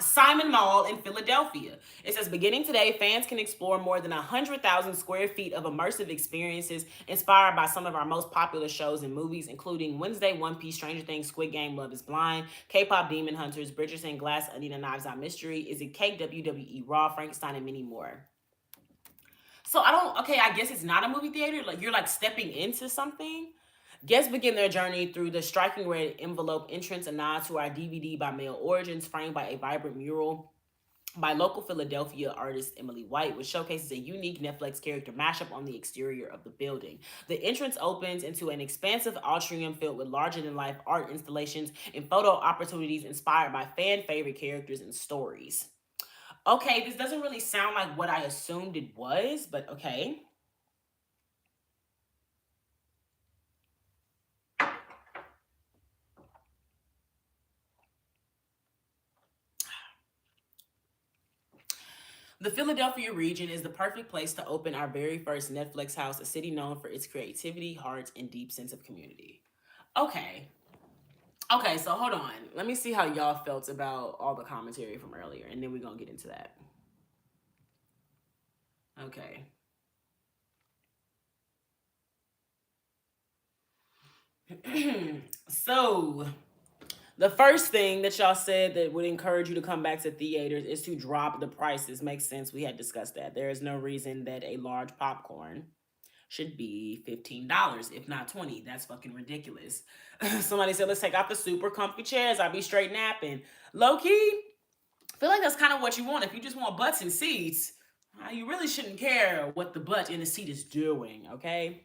Simon Mall in Philadelphia. It says, beginning today, fans can explore more than 100,000 square feet of immersive experiences inspired by some of our most popular shows and movies, including Wednesday, One Piece, Stranger Things, Squid Game, Love is Blind, K-pop Demon Hunters, Bridgerton, Glass Onion, and Knives Out Mystery, Is It Cake, WWE Raw, Frankenstein, and many more. So I guess it's not a movie theater. Like, you're like stepping into something. Guests begin their journey through the striking red envelope entrance, a nod to our DVD by mail origins, framed by a vibrant mural by local Philadelphia artist Emily White, which showcases a unique Netflix character mashup on the exterior of the building. The entrance opens into an expansive atrium filled with larger-than-life art installations and photo opportunities inspired by fan-favorite characters and stories. Okay, this doesn't really sound like what I assumed it was, but okay. The Philadelphia region is the perfect place to open our very first Netflix house, a city known for its creativity, heart, and deep sense of community. Okay. Okay, so hold on. Let me see how y'all felt about all the commentary from earlier, and then we're going to get into that. Okay. So, The first thing that y'all said that would encourage you to come back to theaters is to drop the prices. Makes sense. We had discussed that. There is no reason that a large popcorn should be $15, if not 20. That's fucking ridiculous. Somebody said, let's take out the super comfy chairs. I'll be straight napping. Low key, I feel like that's kind of what you want. If you just want butts and seats, you really shouldn't care what the butt in the seat is doing, okay?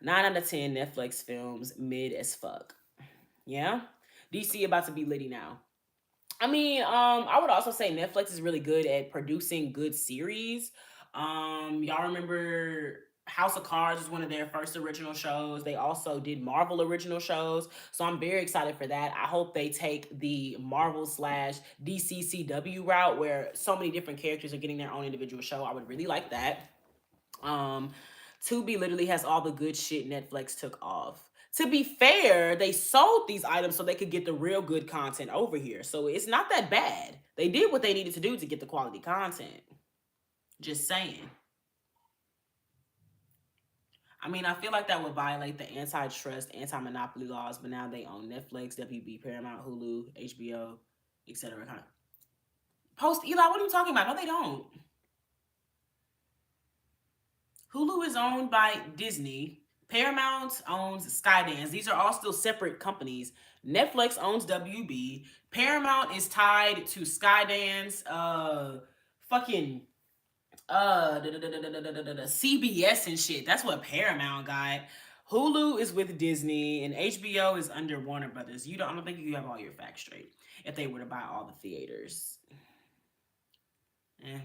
9 out of 10 Netflix films, mid as fuck. Yeah? DC about to be litty now. I mean, I would also say Netflix is really good at producing good series. Y'all remember House of Cards was one of their first original shows. They also did Marvel original shows, so I'm very excited for that. I hope they take the Marvel slash DCCW route where so many different characters are getting their own individual show. I would really like that. Um, Tubi literally has all the good shit Netflix took off. To be fair, they sold these items so they could get the real good content over here. So it's not that bad. They did what they needed to do to get the quality content. Just saying. I mean, I feel like that would violate the antitrust, anti-monopoly laws, but now they own Netflix, WB, Paramount, Hulu, HBO, etc. Kind of. Post Eli, what are you talking about? No, they don't. Hulu is owned by Disney. Paramount owns Skydance. These are all still separate companies. Netflix owns WB. Paramount is tied to Skydance. Fucking CBS and shit. That's what Paramount got. Hulu is with Disney and HBO is under Warner Brothers. I don't think you have all your facts straight. If they were to buy all the theaters. Eh.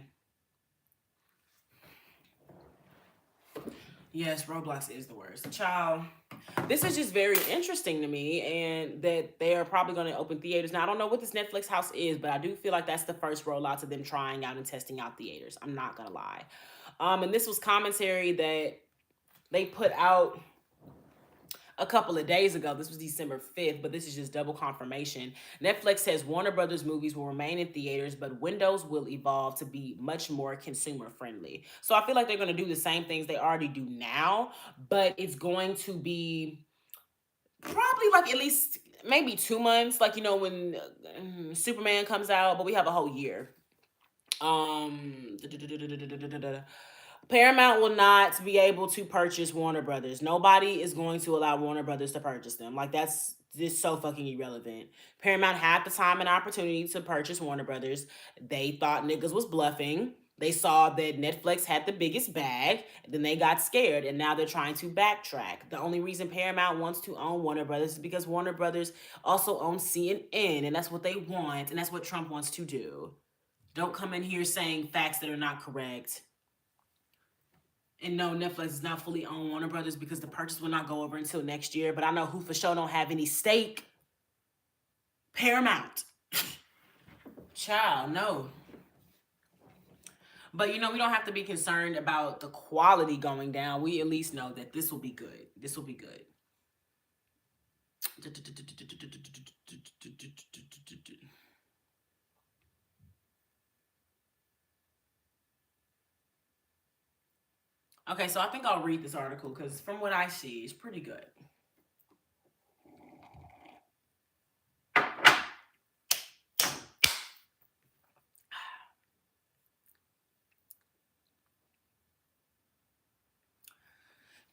Yes, Roblox is the worst. Child, this is just very interesting to me, and that they are probably going to open theaters. Now, I don't know what this Netflix house is, but I do feel like that's the first rollout to them trying out and testing out theaters. I'm not going to lie. And this was commentary that they put out a couple of days ago. This was December 5th, but this is just double confirmation. Netflix says Warner Brothers movies will remain in theaters, but windows will evolve to be much more consumer friendly. So I feel like they're going to do the same things they already do now, but it's going to be probably like at least maybe 2 months, like when Superman comes out, but we have a whole year. Um, Paramount will not be able to purchase Warner Brothers. Nobody is going to allow Warner Brothers to purchase them. Like, that's just so fucking irrelevant. Paramount had the time and opportunity to purchase Warner Brothers. They thought niggas was bluffing. They saw that Netflix had the biggest bag, then they got scared, and now they're trying to backtrack. The only reason Paramount wants to own Warner Brothers is because Warner Brothers also owns CNN, and that's what they want, and that's what Trump wants to do. Don't come in here saying facts that are not correct. And no, Netflix is not fully owned Warner Brothers because the purchase will not go over until next year. But I know who for sure don't have any stake. Paramount. Child, no. But we don't have to be concerned about the quality going down. We at least know that this will be good. This will be good. Okay, so I think I'll read this article because from what I see, it's pretty good.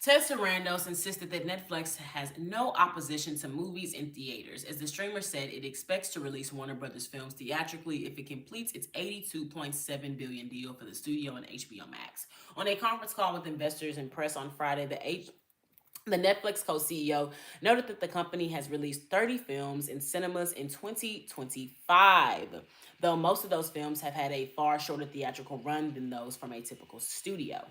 Ted Sarandos insisted that Netflix has no opposition to movies in theaters, as the streamer said it expects to release Warner Brothers films theatrically if it completes its $82.7 billion deal for the studio and HBO Max. On a conference call with investors and press on Friday, the Netflix co-CEO noted that the company has released 30 films in cinemas in 2025, though most of those films have had a far shorter theatrical run than those from a typical studio.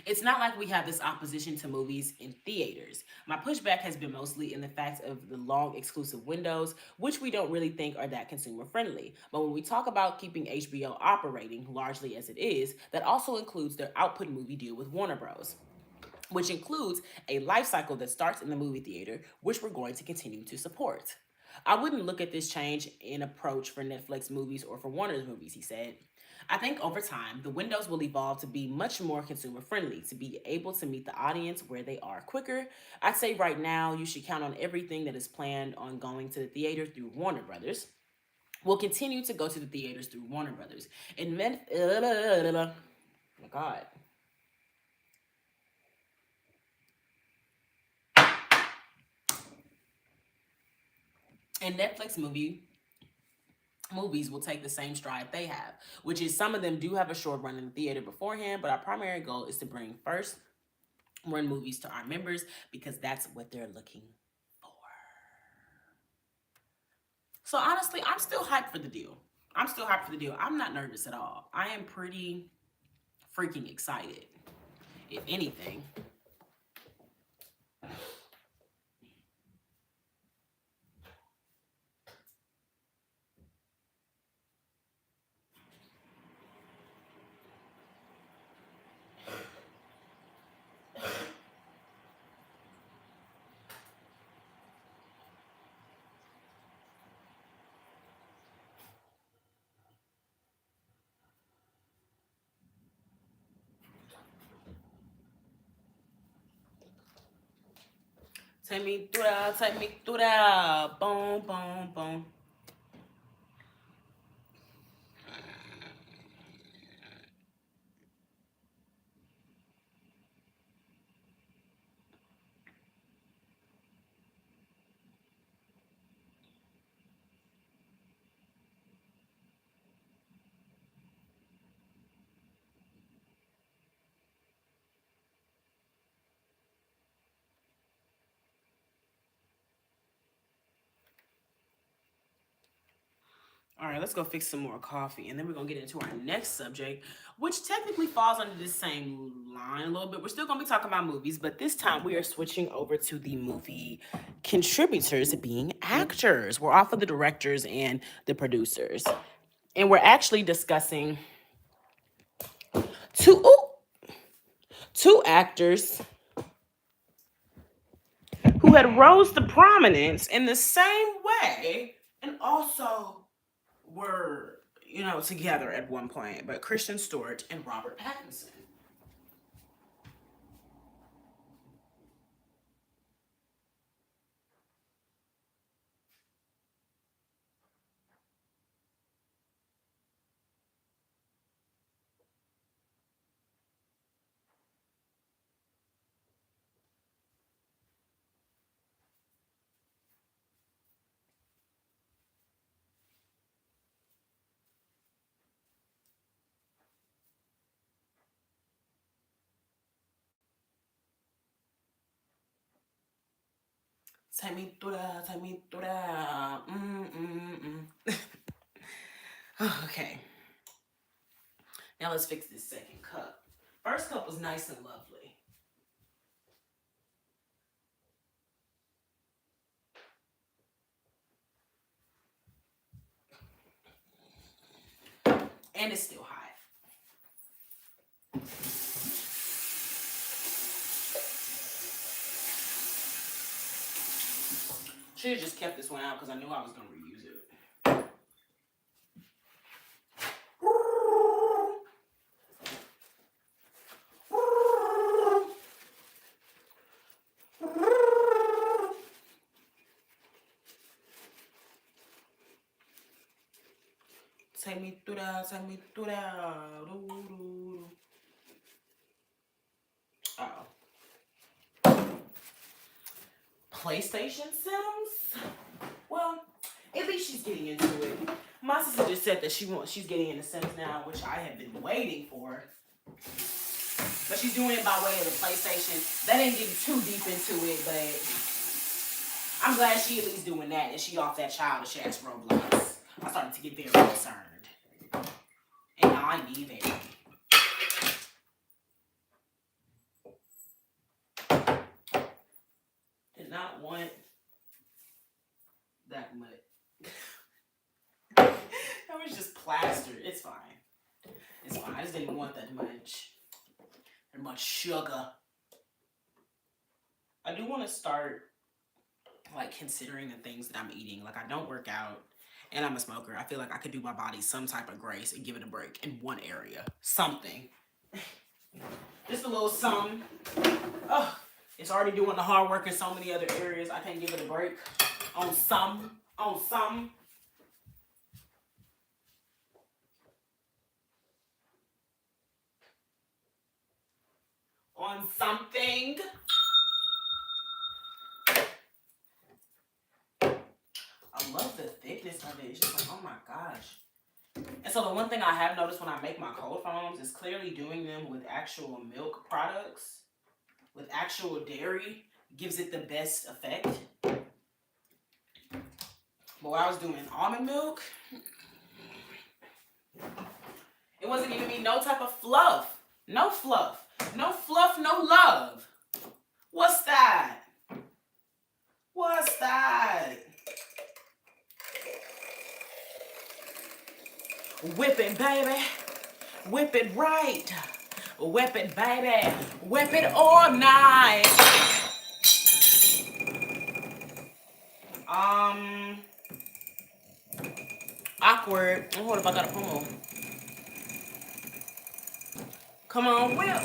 It's not like we have this opposition to movies in theaters. My pushback has been mostly in the fact of the long exclusive windows, which we don't really think are that consumer friendly. But when we talk about keeping HBO operating, largely as it is, that also includes their output movie deal with Warner Bros., which includes a life cycle that starts in the movie theater, which we're going to continue to support. I wouldn't look at this change in approach for Netflix movies or for Warner's movies, he said. I think over time, the windows will evolve to be much more consumer friendly, to be able to meet the audience where they are quicker. I'd say right now, you should count on everything that is planned on going to the theater through Warner Brothers. We'll continue to go to the theaters through Warner Brothers. And oh my God. And movies will take the same stride they have, which is some of them do have a short run in the theater beforehand, but our primary goal is to bring first run movies to our members because that's what they're looking for. So honestly, I'm still hyped for the deal. I'm still hyped for the deal. I'm not nervous at all. I am pretty freaking excited, if anything. Take me through that. Boom, boom, boom. All right, let's go fix some more coffee, and then we're gonna get into our next subject, which technically falls under the same line a little bit. We're still gonna be talking about movies, but this time we are switching over to the movie contributors being actors. We're off of the directors and the producers, and we're actually discussing two two actors who had rose to prominence in the same way, and also were, together at one point, but Kristen Stewart and Robert Pattinson. Take me through that, take me through that. Okay, now let's fix this second cup. First cup was nice and lovely. And it's still hot. Should have just kept this one out because I knew I was going to reuse it. Take me through that, take me through that. Uh-oh. PlayStation Sims? Well, at least she's getting into it. My sister just said that she's getting into Sims now, which I have been waiting for. But she's doing it by way of the PlayStation. That ain't getting too deep into it, but I'm glad she at least doing that and she off that childish ass Roblox. I started to get very concerned. And now I need it. Did not want that much. That was just plaster. It's fine. It's fine. I just didn't want that much. That much sugar. I do want to start considering the things that I'm eating. Like, I don't work out. And I'm a smoker. I feel like I could do my body some type of grace and give it a break in one area. Something. Just a little something. Oh, it's already doing the hard work in so many other areas. I can't give it a break on some. On some. On something. I love the thickness of it. It's just like, oh my gosh. And so the one thing I have noticed when I make my cold foams is clearly doing them with actual milk products, with actual dairy, gives it the best effect. But when I was doing almond milk, it wasn't giving me no type of fluff. No fluff. No fluff, no love. What's that? What's that? Whip it, baby. Whip it right. Whip it, baby. Whip it all night. Awkward. Oh, hold up, I got a promo. Come on, whip.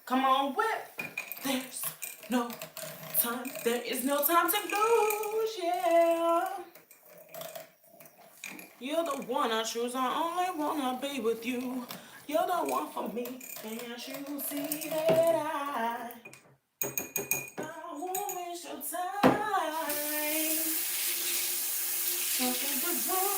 Come on, whip. There's no time. There is no time to lose, yeah. You're the one I choose. I only wanna be with you. You're the one for me. Can't you see that I won't waste your time. Nothing but wrong.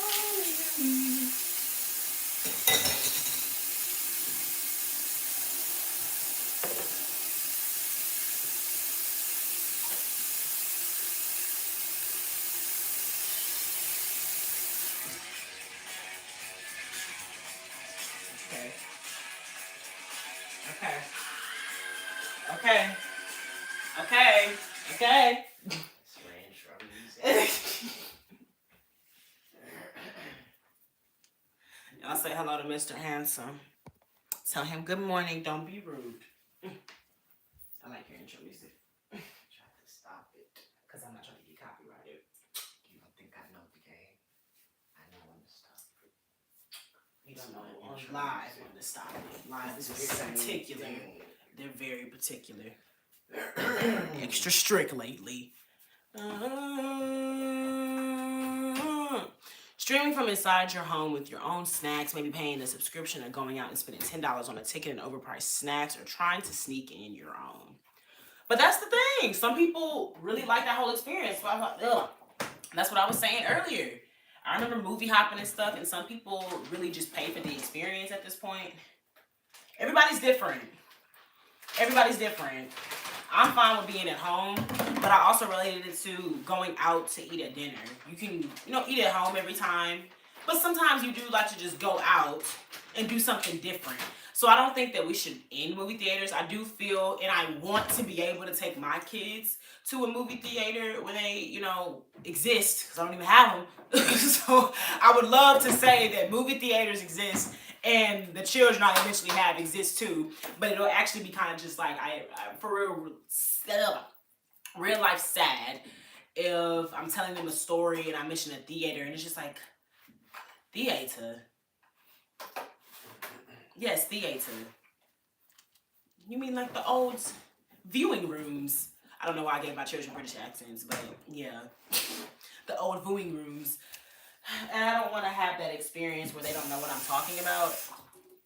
Okay. Y'all say hello to Mr. Handsome. Tell him good morning. Don't be rude. I like your intro music. Try to stop it. Because I'm not trying to get copyrighted. You don't think I know the game? I know when to stop it. You don't know on live when to stop it. Live is very particular. They're very particular. Extra strict lately. Streaming from inside your home with your own snacks, maybe paying a subscription or going out and spending $10 on a ticket and overpriced snacks, or trying to sneak in your own. But that's the thing. Some people really like that whole experience. So I thought, ugh. That's what I was saying earlier. I remember movie hopping and stuff, and some people really just pay for the experience at this point. Everybody's different. Everybody's different. I'm fine with being at home, but I also related it to going out to eat at dinner. You can, eat at home every time, but sometimes you do like to just go out and do something different. So I don't think that we should end movie theaters. I do feel, and I want to be able to take my kids to a movie theater when they, exist, because I don't even have them. So I would love to say that movie theaters exist and the children I eventually have exist too, but it'll actually be kind of just like, for real life sad if I'm telling them a story and I mention a theater and it's just like, theater. Yes, theater. You mean like the old viewing rooms? I don't know why I gave my children British accents, but yeah. The old viewing rooms. And I don't want to have that experience where they don't know what I'm talking about.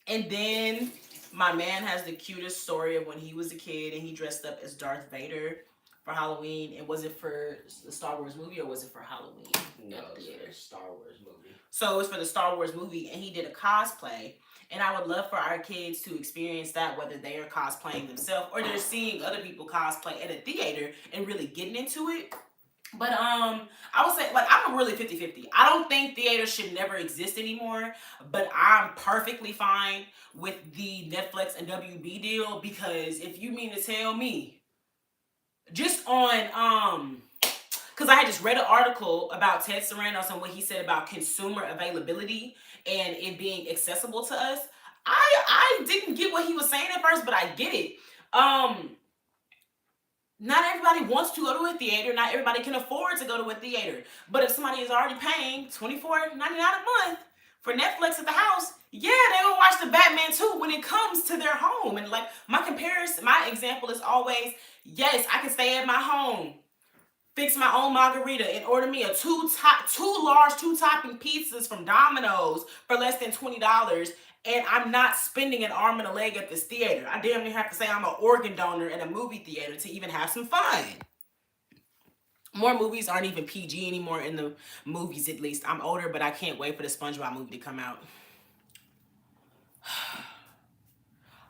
And then my man has the cutest story of when he was a kid and he dressed up as Darth Vader for Halloween. And was it for the Star Wars movie or was it for Halloween? No, it was for the Star Wars movie. So it was for the Star Wars movie, and he did a cosplay. And I would love for our kids to experience that, whether they are cosplaying themselves or they're seeing other people cosplay at a theater and really getting into it. But I would say, like, I'm really 50-50. I don't think theaters should never exist anymore, but I'm perfectly fine with the Netflix and WB deal, because if you mean to tell me, just on, because I had just read an article about Ted Sarandos and what he said about consumer availability and it being accessible to us. I didn't get what he was saying at first, but I get it. Not everybody wants to go to a theater. Not everybody can afford to go to a theater. But if somebody is already paying $24.99 a month for Netflix at the house, yeah, they will watch the Batman too when it comes to their home. And like my example is always, yes, I can stay at my home, fix my own margarita, and order me a two large two-topping pizzas from Domino's for less than $20. And I'm not spending an arm and a leg at this theater. I damn near have to say I'm an organ donor in a movie theater to even have some fun. More movies aren't even PG anymore in the movies, at least. I'm older, but I can't wait for the SpongeBob movie to come out.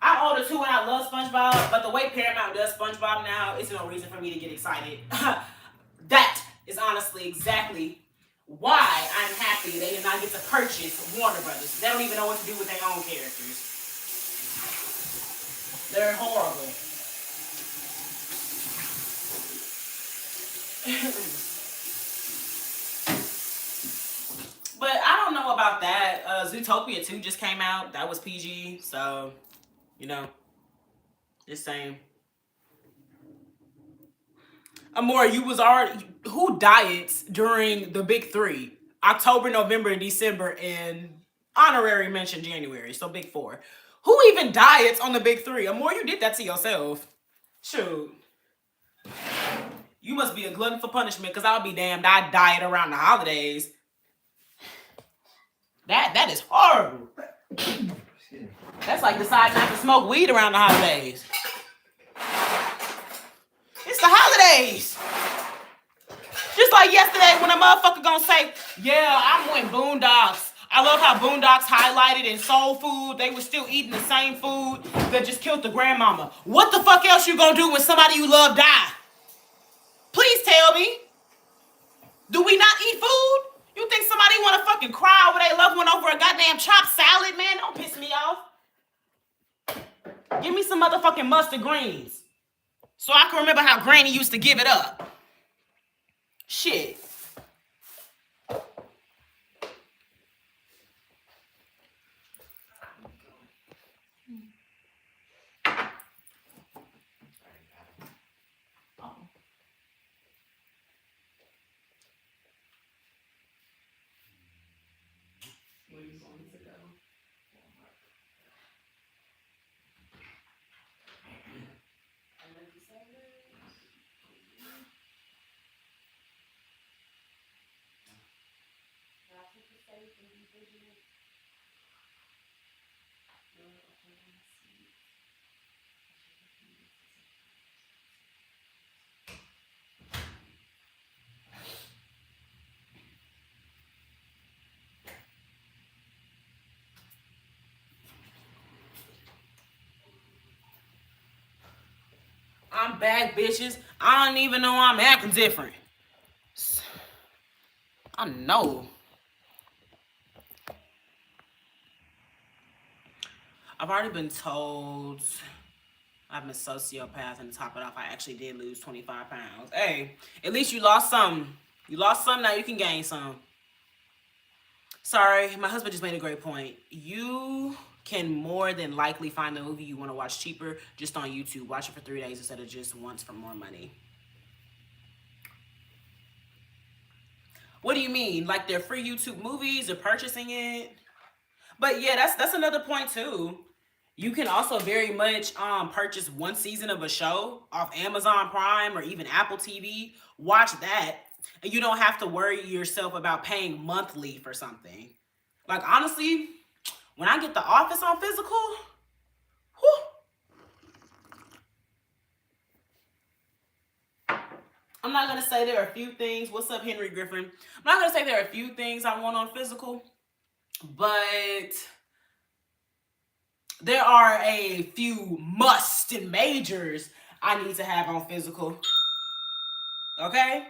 I'm older too and I love SpongeBob, but the way Paramount does SpongeBob now, it's no reason for me to get excited. That is honestly exactly why I'm happy they did not get to purchase Warner Brothers. They don't even know what to do with their own characters. They're horrible. But I don't know about that. Zootopia 2 just came out. That was PG. So, you know, just saying. Amore, you was already... Who diets during the big three? October, November, and December, and honorary mention January. So big four. Who even diets on the big three? Amore, you did that to yourself. Shoot. You must be a glutton for punishment, because I'll be damned. I diet around the holidays. That is horrible. That's like deciding not to smoke weed around the holidays. It's the holidays. Just like yesterday when a motherfucker gonna say, yeah, I went Boondocks. I love how Boondocks highlighted in soul food. They were still eating the same food that just killed the grandmama. What the fuck else you gonna do when somebody you love die? Please tell me. Do we not eat food? You think somebody wanna fucking cry over their loved one over a goddamn chopped salad, man? Don't piss me off. Give me some motherfucking mustard greens so I can remember how Granny used to give it up. Shit. I'm back, bitches. I don't even know I'm acting different. I know. I've already been told I'm a sociopath, and to top it off, I actually did lose 25 pounds. Hey, at least you lost some. You lost some, now you can gain some. Sorry, my husband just made a great point. You can more than likely find the movie you want to watch cheaper just on YouTube. Watch it for 3 days instead of just once for more money. What do you mean? Like they're free YouTube movies or purchasing it? But yeah, that's another point too. You can also very much purchase one season of a show off Amazon Prime or even Apple TV. Watch that. And you don't have to worry yourself about paying monthly for something. Like honestly, when I get The Office on physical, whew, I'm not going to say there are a few things. What's up, Henry Griffin? I'm not going to say there are a few things I want on physical, but there are a few musts and majors I need to have on physical. Okay?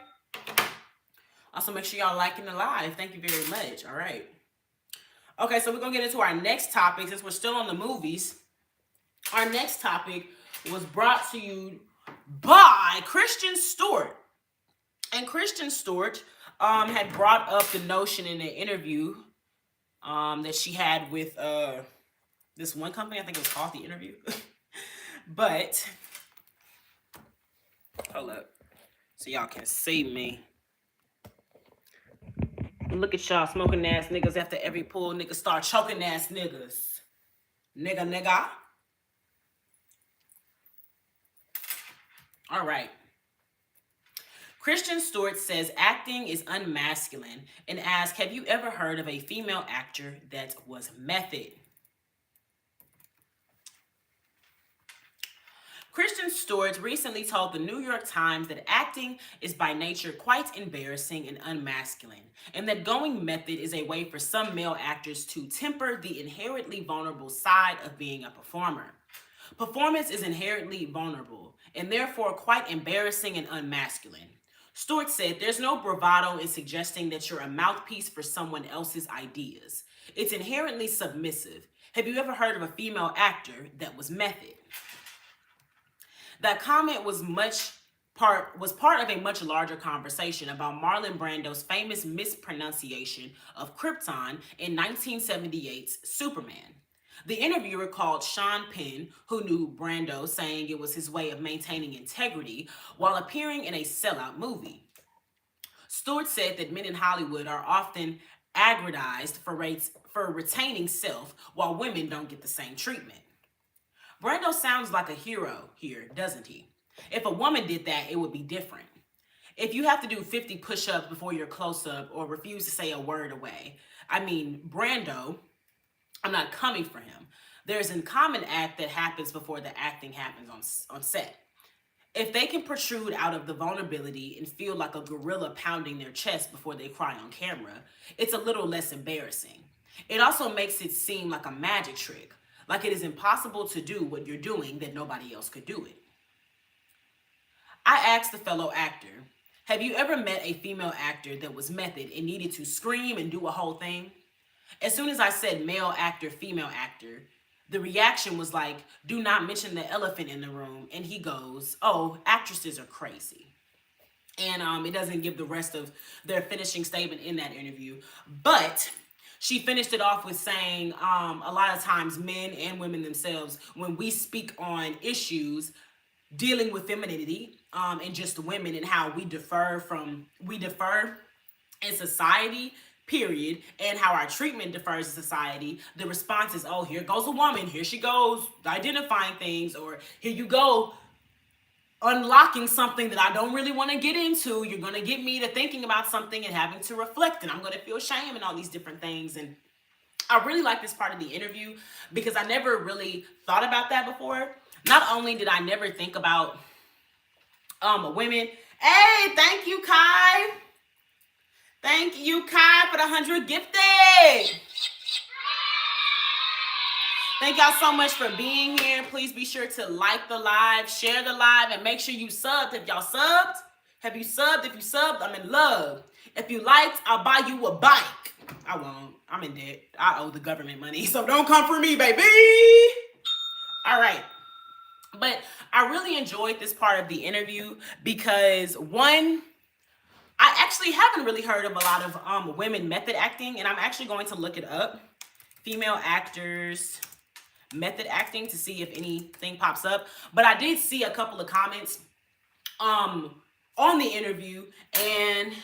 Also, make sure y'all liking the live. Thank you very much. All right. Okay, so we're going to get into our next topic since we're still on the movies. Our next topic was brought to you by Christian Stewart. And Christian Stewart had brought up the notion in an interview that she had with this one company. I think it was called The Interview. But Hold up. So y'all can see me. Look at y'all smoking ass niggas after every pull. Niggas start choking ass niggas. Nigga. All right. Kristen Stewart says acting is unmasculine and asks, have you ever heard of a female actor that was method? Kristen Stewart recently told the New York Times that acting is by nature quite embarrassing and unmasculine, and that going method is a way for some male actors to temper the inherently vulnerable side of being a performer. Performance is inherently vulnerable, and therefore quite embarrassing and unmasculine. Stewart said, there's no bravado in suggesting that you're a mouthpiece for someone else's ideas. It's inherently submissive. Have you ever heard of a female actor that was method? That comment was part of a much larger conversation about Marlon Brando's famous mispronunciation of Krypton in 1978's Superman. The interviewer called Sean Penn, who knew Brando, saying it was his way of maintaining integrity while appearing in a sellout movie. Stewart said that men in Hollywood are often aggrandized for retaining self, while women don't get the same treatment. Brando sounds like a hero here, doesn't he? If a woman did that, it would be different. If you have to do 50 push-ups before your close-up or refuse to say a word away, I mean, Brando, I'm not coming for him. There's a common act that happens before the acting happens on set. If they can protrude out of the vulnerability and feel like a gorilla pounding their chest before they cry on camera, it's a little less embarrassing. It also makes it seem like a magic trick, like it is impossible to do what you're doing, that nobody else could do it. I asked the fellow actor, have you ever met a female actor that was method and needed to scream and do a whole thing? As soon as I said male actor, female actor, the reaction was like, do not mention the elephant in the room. And he goes, oh, actresses are crazy. And it doesn't give the rest of their finishing statement in that interview. But she finished it off with saying, a lot of times men and women themselves, when we speak on issues dealing with femininity and just women and how we differ in society, period, and how our treatment differs in society, the response is, oh, here goes a woman, here she goes identifying things, or here you go unlocking something that I don't really want to get into. You're going to get me to thinking about something and having to reflect, and I'm going to feel shame and all these different things. And I really like this part of the interview because I never really thought about that before. Not only did I never think about women. Hey, thank you, Kai. Thank you, Kai, for the 100 gifted. Thank y'all so much for being here. Please be sure to like the live, share the live, and make sure you subbed. If y'all subbed, have you subbed? If you subbed, I'm in love. If you liked, I'll buy you a bike. I won't. I'm in debt. I owe the government money, so don't come for me, baby. All right. But I really enjoyed this part of the interview because, one, I actually haven't really heard of a lot of women method acting, and I'm actually going to look it up. Female actors method acting to see if anything pops up. But I did see a couple of comments on the interview, and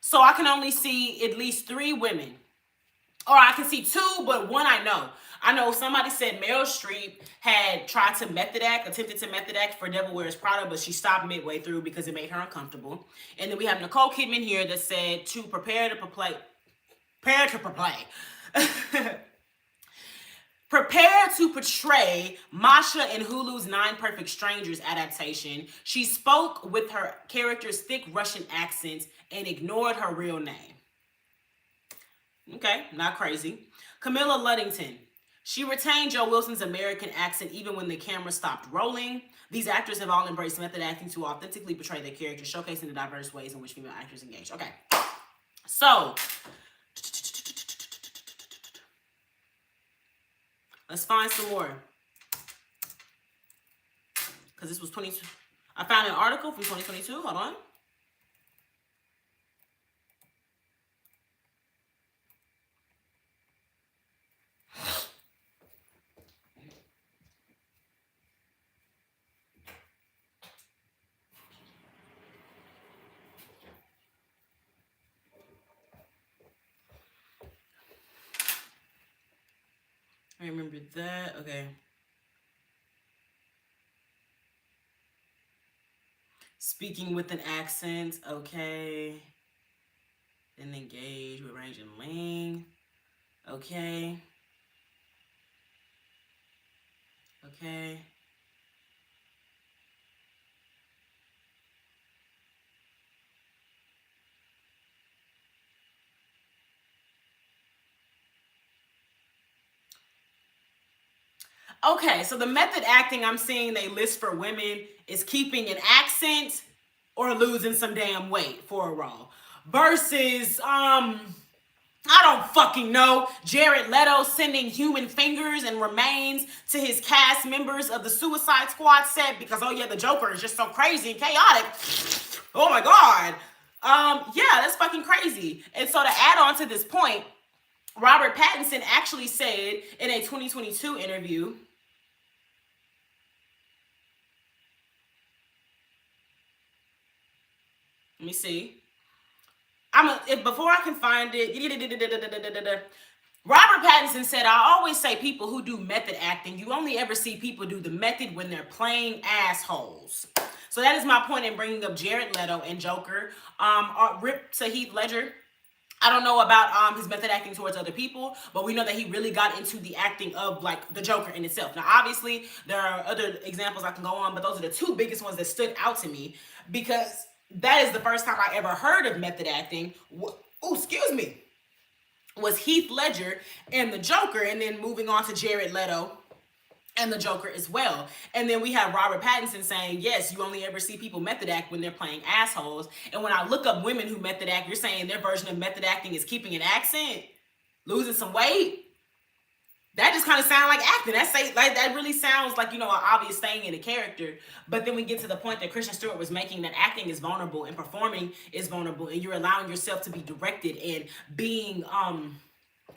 so I can only see at least 3 women. Or I can see 2, but 1 I know. I know somebody said Meryl Streep had tried to attempted to method act for Devil Wears Prada, but she stopped midway through because it made her uncomfortable. And then we have Nicole Kidman here that said to prepare to portray Masha in Hulu's 9 Perfect Strangers adaptation. She spoke with her character's thick Russian accent and ignored her real name. Okay, not crazy. Camilla Luddington. She retained Joe Wilson's American accent even when the camera stopped rolling. These actors have all embraced method acting to authentically portray their characters, showcasing the diverse ways in which female actors engage. Okay, so let's find some more. Because this was 22. I found an article from 2022. Hold on. I remember that. Okay. Speaking with an accent. Okay. Then engage with range and length. Okay. Okay. Okay, so the method acting I'm seeing they list for women is keeping an accent or losing some damn weight for a role. Versus, I don't fucking know, Jared Leto sending human fingers and remains to his cast members of the Suicide Squad set because, oh yeah, the Joker is just so crazy and chaotic. Oh my God. Yeah, that's fucking crazy. And so to add on to this point, Robert Pattinson actually said in a 2022 interview, let me see. Before I can find it. Robert Pattinson said, I always say people who do method acting, you only ever see people do the method when they're playing assholes. So that is my point in bringing up Jared Leto and Joker. Rip to Heath Ledger. I don't know about his method acting towards other people, but we know that he really got into the acting of like the Joker in itself. Now, obviously, there are other examples I can go on, but those are the two biggest ones that stood out to me because that is the first time I ever heard of method acting. Oh, excuse me. Was Heath Ledger and the Joker, and then moving on to Jared Leto and the Joker as well. And then we have Robert Pattinson saying, yes, you only ever see people method act when they're playing assholes. And when I look up women who method act, you're saying their version of method acting is keeping an accent, losing some weight. That just kind of sounds like acting. That really sounds like, an obvious thing in a character. But then we get to the point that Kristen Stewart was making, that acting is vulnerable and performing is vulnerable, and you're allowing yourself to be directed and being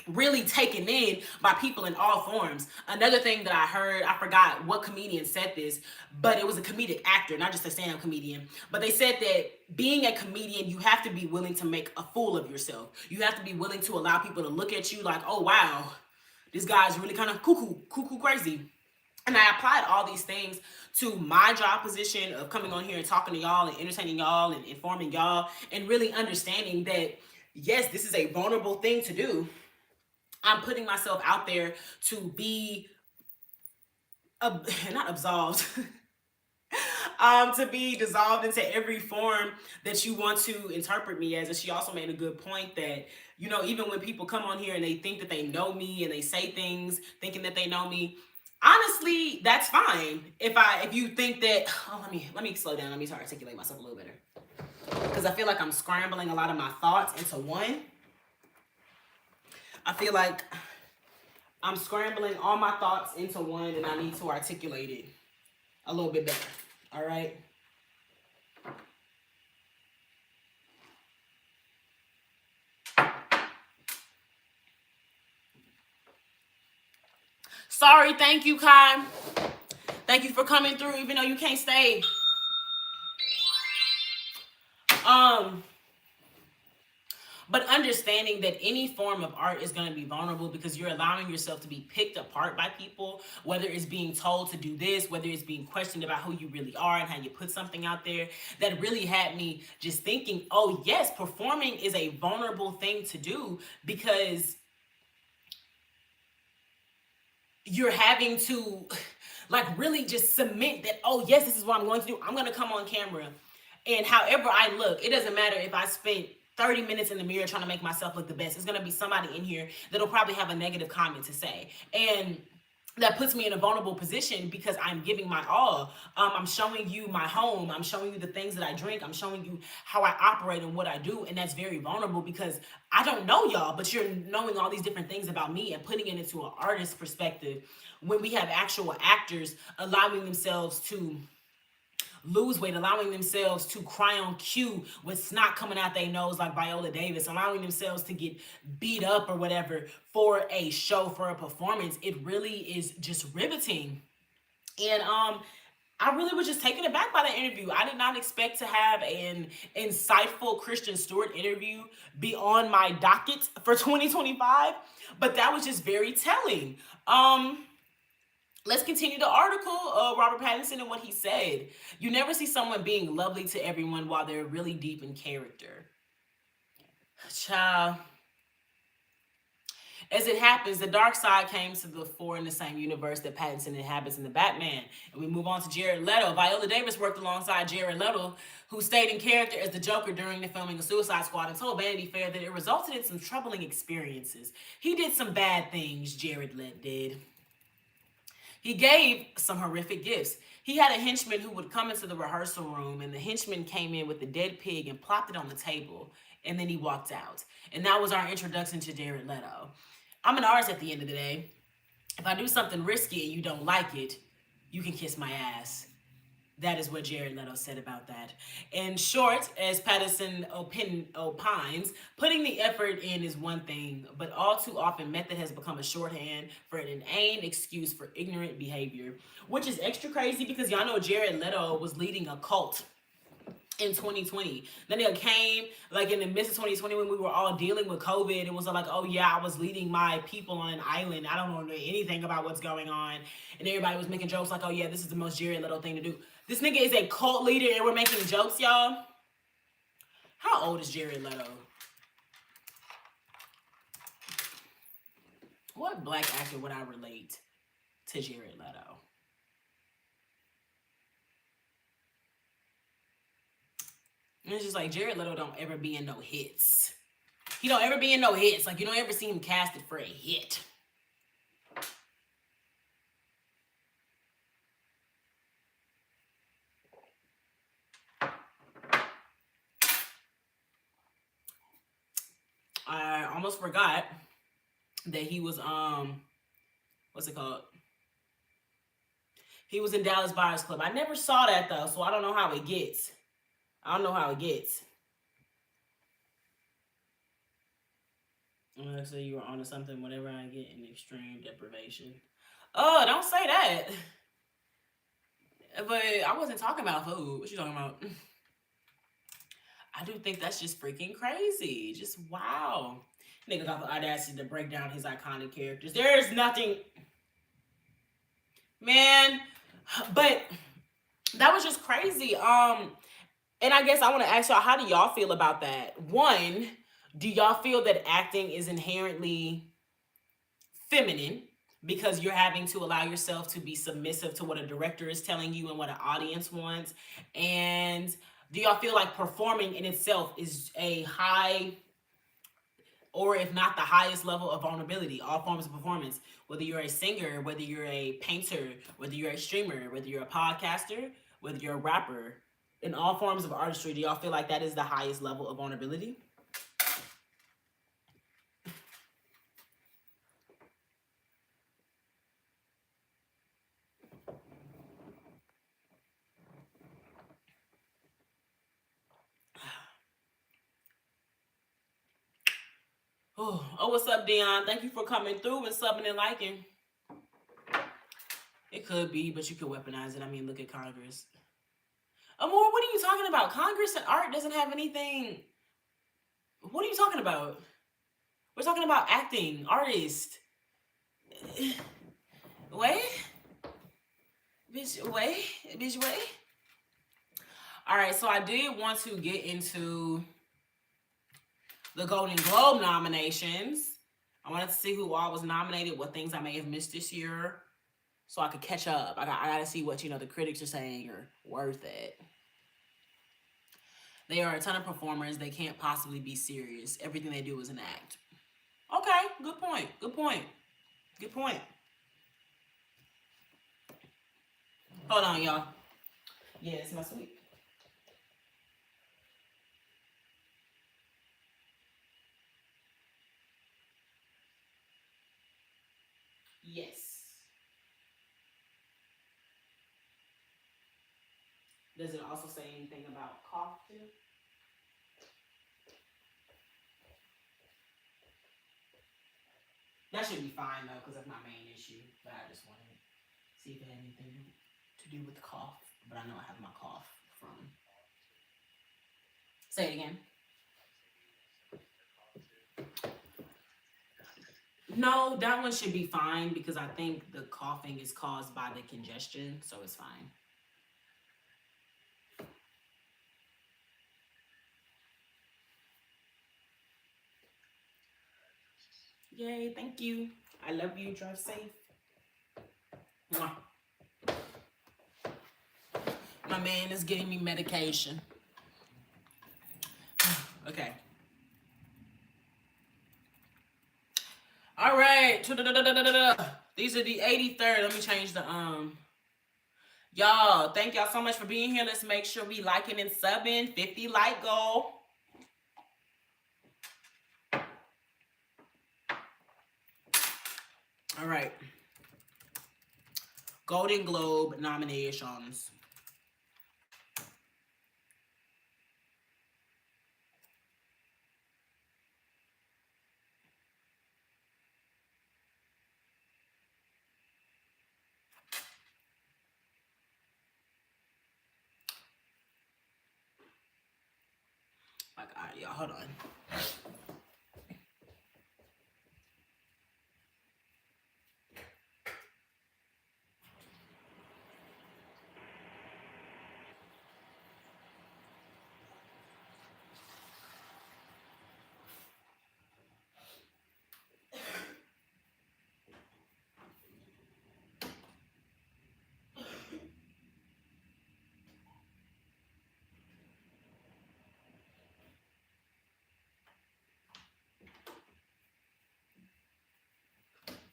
really taken in by people in all forms. Another thing that I heard, I forgot what comedian said this, but it was a comedic actor, not just a stand-up comedian. But they said that being a comedian, you have to be willing to make a fool of yourself. You have to be willing to allow people to look at you like, oh wow, this guy's really kind of cuckoo crazy. And I applied all these things to my job position of coming on here and talking to y'all and entertaining y'all and informing y'all and really understanding that, yes, this is a vulnerable thing to do. I'm putting myself out there to be, not absolved, to be dissolved into every form that you want to interpret me as. And she also made a good point that, even when people come on here and they think that they know me and they say things thinking that they know me, honestly, that's fine. If you think that, let me slow down. Let me try to articulate myself a little better. Because I feel like I'm scrambling a lot of my thoughts into one. I feel like I'm scrambling all my thoughts into one, and I need to articulate it a little bit better. All right? Sorry, thank you, Kai. Thank you for coming through, even though you can't stay. But understanding that any form of art is going to be vulnerable because you're allowing yourself to be picked apart by people, whether it's being told to do this, whether it's being questioned about who you really are and how you put something out there, that really had me just thinking, oh yes, performing is a vulnerable thing to do because you're having to really just submit that, oh yes, this is what I'm going to do. I'm going to come on camera. And however I look, it doesn't matter if I spent 30 minutes in the mirror trying to make myself look the best. There's going to be somebody in here that'll probably have a negative comment to say. And that puts me in a vulnerable position because I'm giving my all. I'm showing you my home. I'm showing you the things that I drink. I'm showing you how I operate and what I do. And that's very vulnerable because I don't know y'all, but you're knowing all these different things about me and putting it into an artist's perspective when we have actual actors allowing themselves to lose weight, allowing themselves to cry on cue with snot coming out their nose like Viola Davis, allowing themselves to get beat up or whatever for a show, for a performance. It really is just riveting. And I really was just taken aback by that interview. I did not expect to have an insightful Christian Stewart interview be on my docket for 2025, but that was just very telling. Let's continue the article of Robert Pattinson and what he said. You never see someone being lovely to everyone while they're really deep in character. Child. As it happens, the dark side came to the fore in the same universe that Pattinson inhabits in the Batman. And we move on to Jared Leto. Viola Davis worked alongside Jared Leto, who stayed in character as the Joker during the filming of Suicide Squad, and told Vanity Fair that it resulted in some troubling experiences. He did some bad things, Jared Leto did. He gave some horrific gifts. He had a henchman who would come into the rehearsal room, and the henchman came in with the dead pig and plopped it on the table, and then he walked out. And that was our introduction to Jared Leto. I'm an artist at the end of the day. If I do something risky and you don't like it, you can kiss my ass. That is what Jared Leto said about that. In short, as Pattinson opines, putting the effort in is one thing, but all too often method has become a shorthand for an inane excuse for ignorant behavior, which is extra crazy because y'all know Jared Leto was leading a cult in 2020. Then it came like in the midst of 2020 when we were all dealing with COVID. It was like, oh yeah, I was leading my people on an island. I don't know anything about what's going on. And everybody was making jokes like, oh yeah, this is the most Jared Leto thing to do. This nigga is a cult leader and we're making jokes, y'all. How old is Jared Leto? What black actor would I relate to Jared Leto? And it's just like Jared Leto don't ever be in no hits. He don't ever be in no hits. Like you don't ever see him casted for a hit. I almost forgot that he was what's it called? He was in Dallas Buyers Club. I never saw that though, so I don't know how it gets. I don't know how it gets. So you were onto something whenever I get in extreme deprivation. Oh, don't say that. But I wasn't talking about food. What you talking about? I do think that's just freaking crazy. Just wow. Nigga got the audacity to break down his iconic characters. There is nothing. Man. But that was just crazy. And I guess I want to ask y'all, how do y'all feel about that? One, do y'all feel that acting is inherently feminine because you're having to allow yourself to be submissive to what a director is telling you and what an audience wants? And do y'all feel like performing in itself is a high, or if not the highest level of vulnerability, all forms of performance, whether you're a singer, whether you're a painter, whether you're a streamer, whether you're a podcaster, whether you're a rapper, in all forms of artistry, do y'all feel like that is the highest level of vulnerability? Oh, what's up, Dion? Thank you for coming through and subbing and liking. It could be, but you could weaponize it. I mean, look at Congress. Amor, what are you talking about? Congress and art doesn't have anything. What are you talking about? We're talking about acting, artist. Wait. Bitch, wait. Bitch, wait. All right, so I did want to get into the Golden Globe nominations. I wanted to see who all was nominated, what things I may have missed this year, so I could catch up. I got to see what, the critics are saying are worth it. They are a ton of performers. They can't possibly be serious. Everything they do is an act. Okay, good point. Good point. Good point. Hold on, y'all. Yeah, it's my sweet. Yes. Does it also say anything about cough too? That should be fine though, because that's my main issue. But I just wanted to see if it had anything to do with cough. I know I have my cough from. Say it again. No, that one should be fine because I think the coughing is caused by the congestion, so it's fine. Yay, thank you. I love you. Drive safe. Mwah. My man is getting me medication. Okay. All right. These are the 83rd. Let me change the Y'all, thank y'all so much for being here. Let's make sure we liking and subbing. 50 like goal. All right. Golden Globe nominations. My God, y'all, hold on.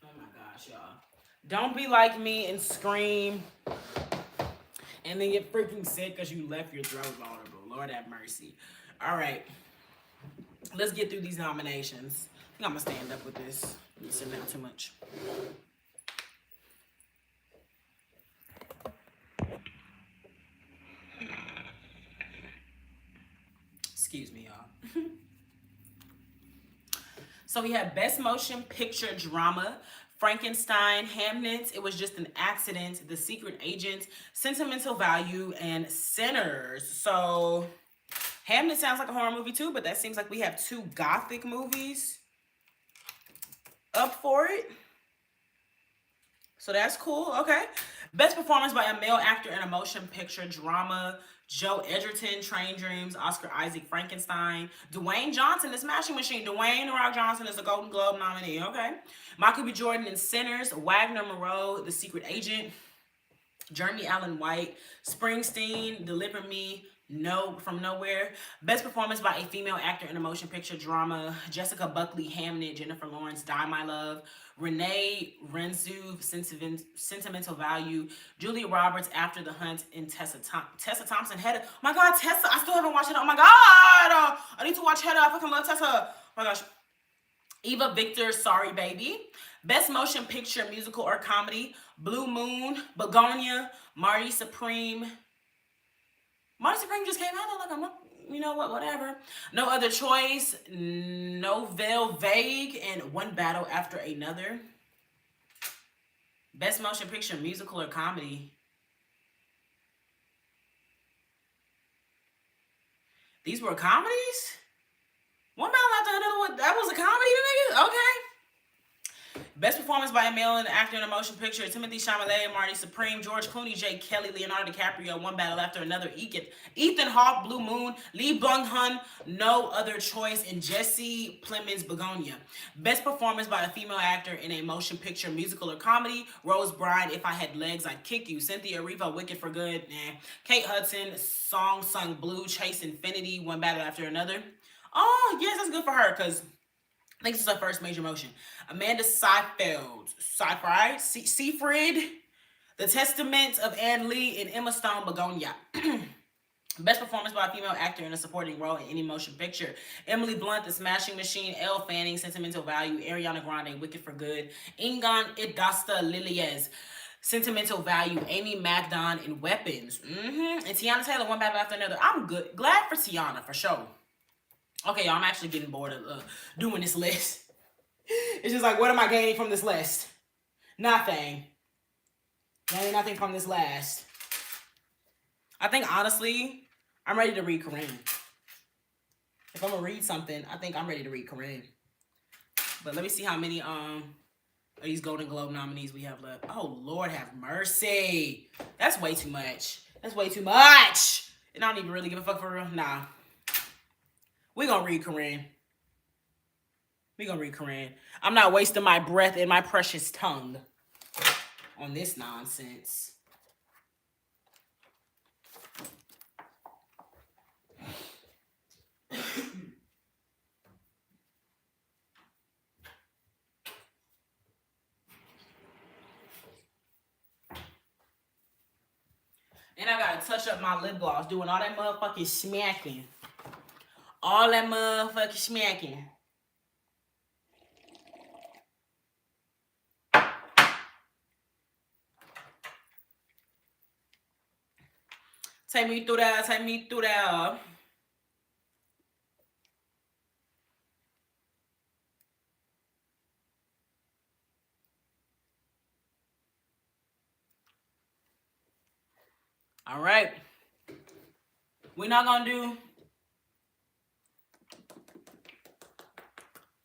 Oh my gosh, y'all. Don't be like me and scream and then get freaking sick because you left your throat vulnerable. Lord have mercy. All right. Let's get through these nominations. I think I'm going to stand up with this. I'm sitting down too much. Excuse me, y'all. So we have Best Motion Picture Drama, Frankenstein, Hamnet, It Was Just an Accident, The Secret Agent, Sentimental Value, and Sinners. So Hamnet sounds like a horror movie too, but that seems like we have two gothic movies up for it. So that's cool. Okay. Best Performance by a Male Actor in a Motion Picture Drama, Joe Edgerton, Train Dreams, Oscar Isaac, Frankenstein, Dwayne Johnson, The Smashing Machine. Dwayne The Rock Johnson is a Golden Globe nominee. Okay. Michael B. Jordan in Sinners, Wagner Moreau, The Secret Agent, Jeremy Allen White, Springsteen, Deliver Me, No from Nowhere. Best Performance by a Female Actor in a Motion Picture Drama, Jessica Buckley, Hamnet, Jennifer Lawrence, Die My Love, Renee Rensu, Sentimental Value, Julia Roberts, After the Hunt, and Tessa Thompson, Hedda. Oh my God, Tessa, I still haven't watched Hedda. Oh my God, I need to watch Hedda. I fucking love Tessa. Oh my gosh. Eva Victor, Sorry Baby. Best Motion Picture, Musical or Comedy, Blue Moon, Begonia, Marty Supreme. Marty Supreme just came out. Like, you know what, whatever. No Other Choice, Nouvelle Vague, and One Battle After Another. Best Motion Picture, Musical or Comedy. These were comedies? One Battle After Another, that was a comedy, nigga? Okay. Best Performance by a Male Actor in a Motion Picture, Timothée Chalamet, Marty Supreme, George Clooney, Jay Kelly, Leonardo DiCaprio, One Battle After Another, Ethan Hawke, Blue Moon, Lee Byung-hun, No Other Choice, and Jesse Plemons, Begonia. Best Performance by a Female Actor in a Motion Picture, Musical or Comedy, Rose Byrne, If I Had Legs, I'd Kick You, Cynthia Erivo, Wicked for Good, Kate Hudson, Song Sung Blue, Chase Infinity, One Battle After Another. Oh, yes, that's good for her, because I think this is her first major motion. Amanda Seyfried, The Testament of Anne Lee, and Emma Stone, Begonia. Best Performance by a Female Actor in a Supporting Role in Any Motion Picture, Emily Blunt, The Smashing Machine, Elle Fanning, Sentimental Value, Ariana Grande, Wicked for Good, Ingan Idasta Liliez, Sentimental Value, Amy Magdon, and Weapons. And Tiana Taylor, One Battle After Another. I'm good. Glad for Tiana, for sure. Okay, y'all, I'm actually getting bored of doing this list. It's just like, what am I gaining from this list? Nothing. Gaining nothing from this list. I think honestly, I'm ready to read Corinne. If I'm gonna read something, I think I'm ready to read Corinne. But let me see how many of these Golden Globe nominees we have left. Oh Lord, have mercy. That's way too much. That's way too much. And I don't even really give a fuck for real. Nah. We gonna read Corinne. We gonna read Corinne. I'm not wasting my breath and my precious tongue on this nonsense. And I gotta touch up my lip gloss, doing all that motherfucking smacking. All that motherfucking smacking. Take me through that, take me through that. All right. We're not gonna do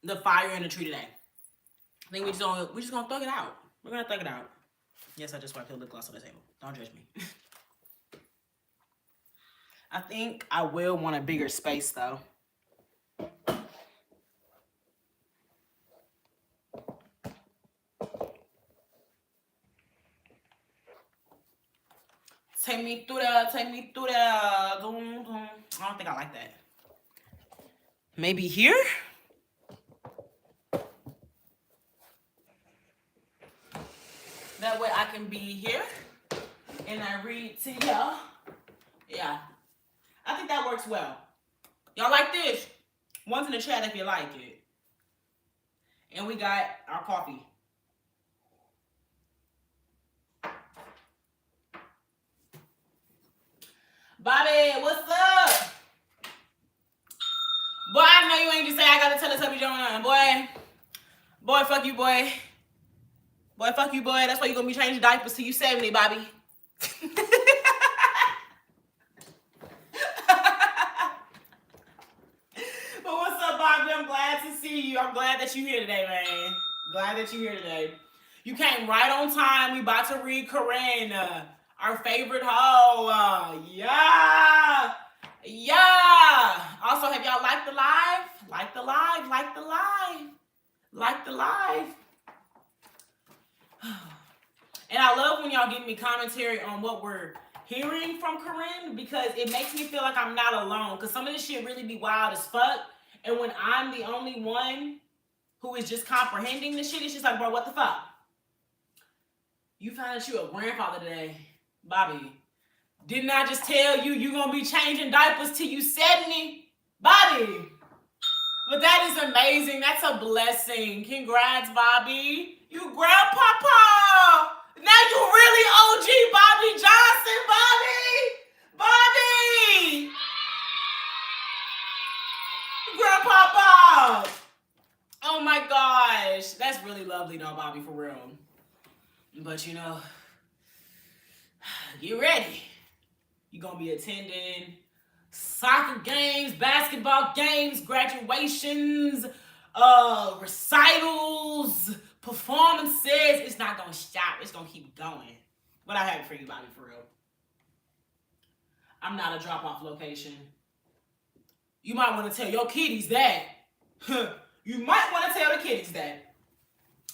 the fire and the tree today. I think we're just gonna thug it out. We're gonna thug it out. Yes, I just wiped the lip gloss on the table. Don't judge me. I think I will want a bigger space though. Take me through that, take me through that. I don't think I like that. Maybe here? That way I can be here and I read to y'all. Yeah. I think that works well. Y'all like this? One's in the chat if you like it. And we got our coffee. Bobby, what's up? Boy, I know you ain't just say I gotta tell us how we doing on. Boy, fuck you, boy. Boy, fuck you, boy. That's why you gonna be changing diapers till you 70, Bobby. But what's up, Bobby? I'm glad to see you. I'm glad that you're here today, man. Glad that you're here today. You came right on time. We about to read Corinne, our favorite hoe. Yeah. Yeah. Also, have y'all liked the live? Like the live. Like the live. Like the live. And I love when y'all give me commentary on what we're hearing from Corinne because it makes me feel like I'm not alone. Because some of this shit really be wild as fuck. And when I'm the only one who is just comprehending the shit, it's just like, bro, what the fuck? You found out you a grandfather today, Bobby. Didn't I just tell you you gonna be changing diapers till you 70? Bobby. But that is amazing. That's a blessing. Congrats, Bobby. You grandpapa. Now you really OG Bobby Johnson, Bobby. Bobby. Grandpapa. Oh my gosh. That's really lovely though, Bobby, for real. But you know, get ready. You're gonna be attending soccer games, basketball games, graduations, recitals, performances. It's not gonna stop. It's gonna keep going. What I have for you, Bobby, for real. I'm not a drop-off location. You might want to tell your kiddies that. You might want to tell the kiddies that.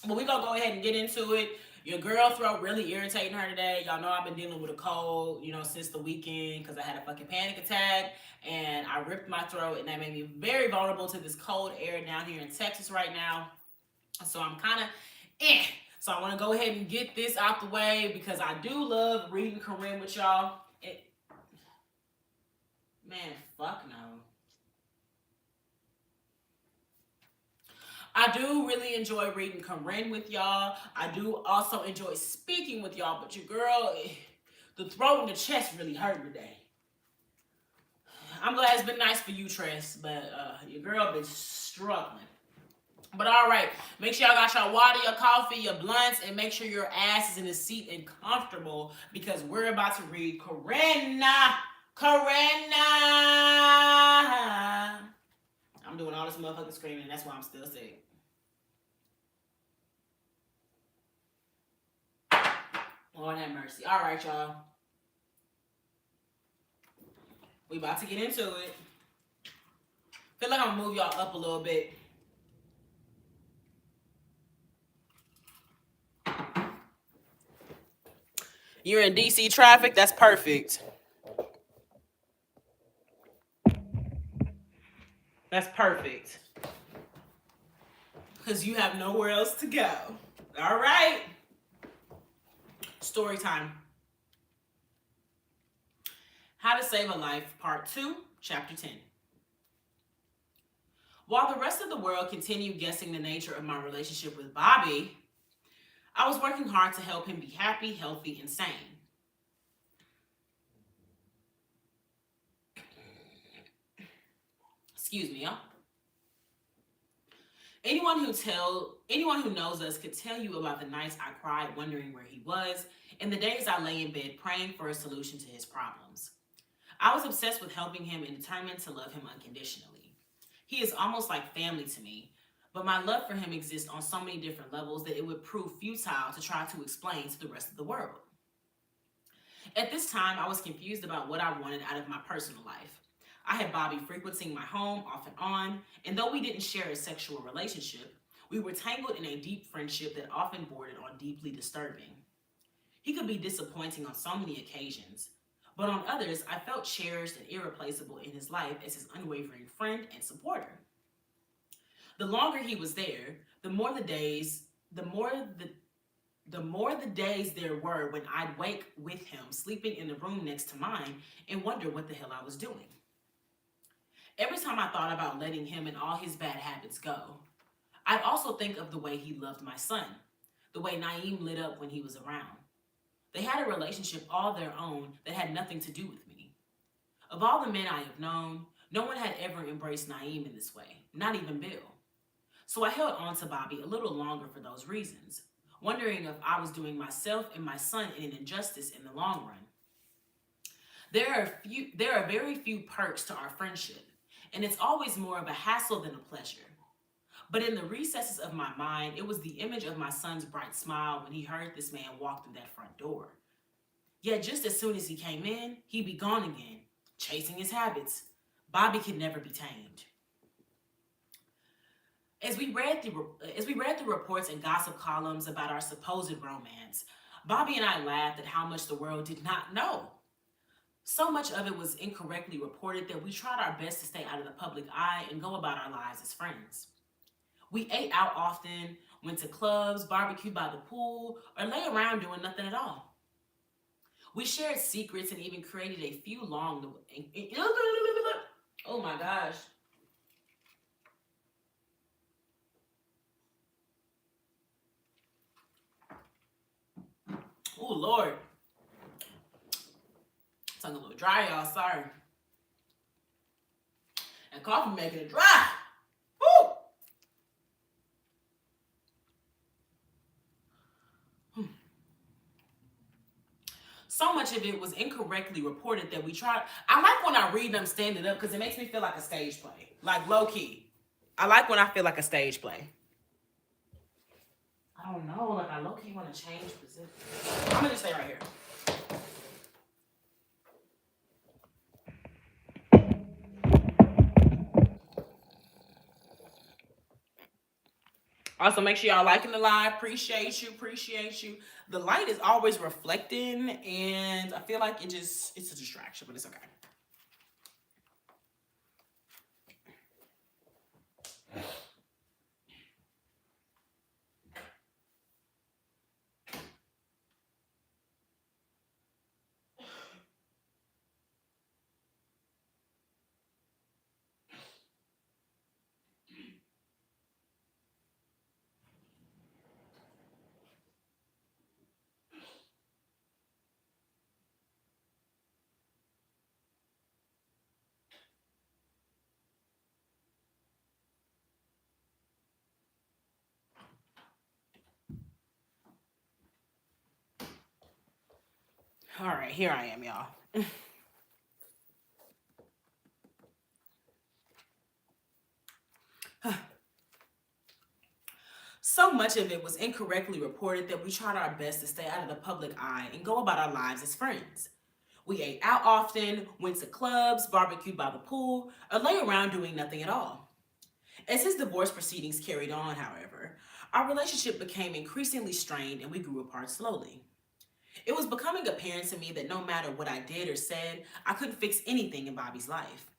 But we're gonna go ahead and get into it. Your girl throat really irritating her today. Y'all know I've been dealing with a cold, since the weekend because I had a fucking panic attack and I ripped my throat and that made me very vulnerable to this cold air down here in Texas right now. So I'm kind of So I want to go ahead and get this out the way because I do love reading Corinne with y'all. Man, fuck no. I do really enjoy reading Corinne with y'all. I do also enjoy speaking with y'all, but your girl, the throat and the chest really hurt today. I'm glad it's been nice for you, Tress, but your girl been struggling. But all right, make sure y'all got your water, your coffee, your blunts, and make sure your ass is in the seat and comfortable because we're about to read Karina. I'm doing all this motherfucking screaming. That's why I'm still sick. Lord have mercy. All right, y'all. We about to get into it. Feel like I'm gonna move y'all up a little bit. You're in DC traffic? That's perfect. That's perfect. Because you have nowhere else to go. All right. Story time. How to Save a Life, Part 2, Chapter 10. While the rest of the world continued guessing the nature of my relationship with Bobby, I was working hard to help him be happy, healthy, and sane. Excuse me, y'all. Anyone who knows us could tell you about the nights I cried wondering where he was, and the days I lay in bed praying for a solution to his problems. I was obsessed with helping him and determined to love him unconditionally. He is almost like family to me, but my love for him exists on so many different levels that it would prove futile to try to explain to the rest of the world. At this time, I was confused about what I wanted out of my personal life. I had Bobby frequenting my home off and on, and though we didn't share a sexual relationship, we were tangled in a deep friendship that often bordered on deeply disturbing. He could be disappointing on so many occasions, but on others, I felt cherished and irreplaceable in his life as his unwavering friend and supporter. The longer he was there, the more the days there were when I'd wake with him sleeping in the room next to mine and wonder what the hell I was doing. Every time I thought about letting him and all his bad habits go, I'd also think of the way he loved my son, the way Naeem lit up when he was around. They had a relationship all their own that had nothing to do with me. Of all the men I have known, no one had ever embraced Naeem in this way, not even Bill. So I held on to Bobby a little longer for those reasons, wondering if I was doing myself and my son an injustice in the long run. There are very few perks to our friendship, and it's always more of a hassle than a pleasure. But in the recesses of my mind, it was the image of my son's bright smile when he heard this man walk through that front door. Yet just as soon as he came in, he'd be gone again, chasing his habits. Bobby could never be tamed. As we read through reports and gossip columns about our supposed romance, Bobby and I laughed at how much the world did not know. So much of it was incorrectly reported that we tried our best to stay out of the public eye and go about our lives as friends. We ate out often, went to clubs, barbecued by the pool, or lay around doing nothing at all. We shared secrets and even created a few long... Oh my gosh. Oh Lord. Tongue a little dry, y'all. Sorry. And coffee making it dry. Woo! So much of it was incorrectly reported that we tried. I like when I read them standing up because it makes me feel like a stage play. Like low key. I like when I feel like a stage play. I don't know. Like I low key want to change position. I'm going to stay right here. Also, make sure y'all liking the live. Appreciate you. The light is always reflecting, and I feel like it's a distraction, but it's okay. All right, here I am, y'all. So much of it was incorrectly reported that we tried our best to stay out of the public eye and go about our lives as friends. We ate out often, went to clubs, barbecued by the pool, or lay around doing nothing at all. As his divorce proceedings carried on, however, our relationship became increasingly strained and we grew apart slowly. It was becoming apparent to me that no matter what I did or said, I couldn't fix anything in Bobby's life.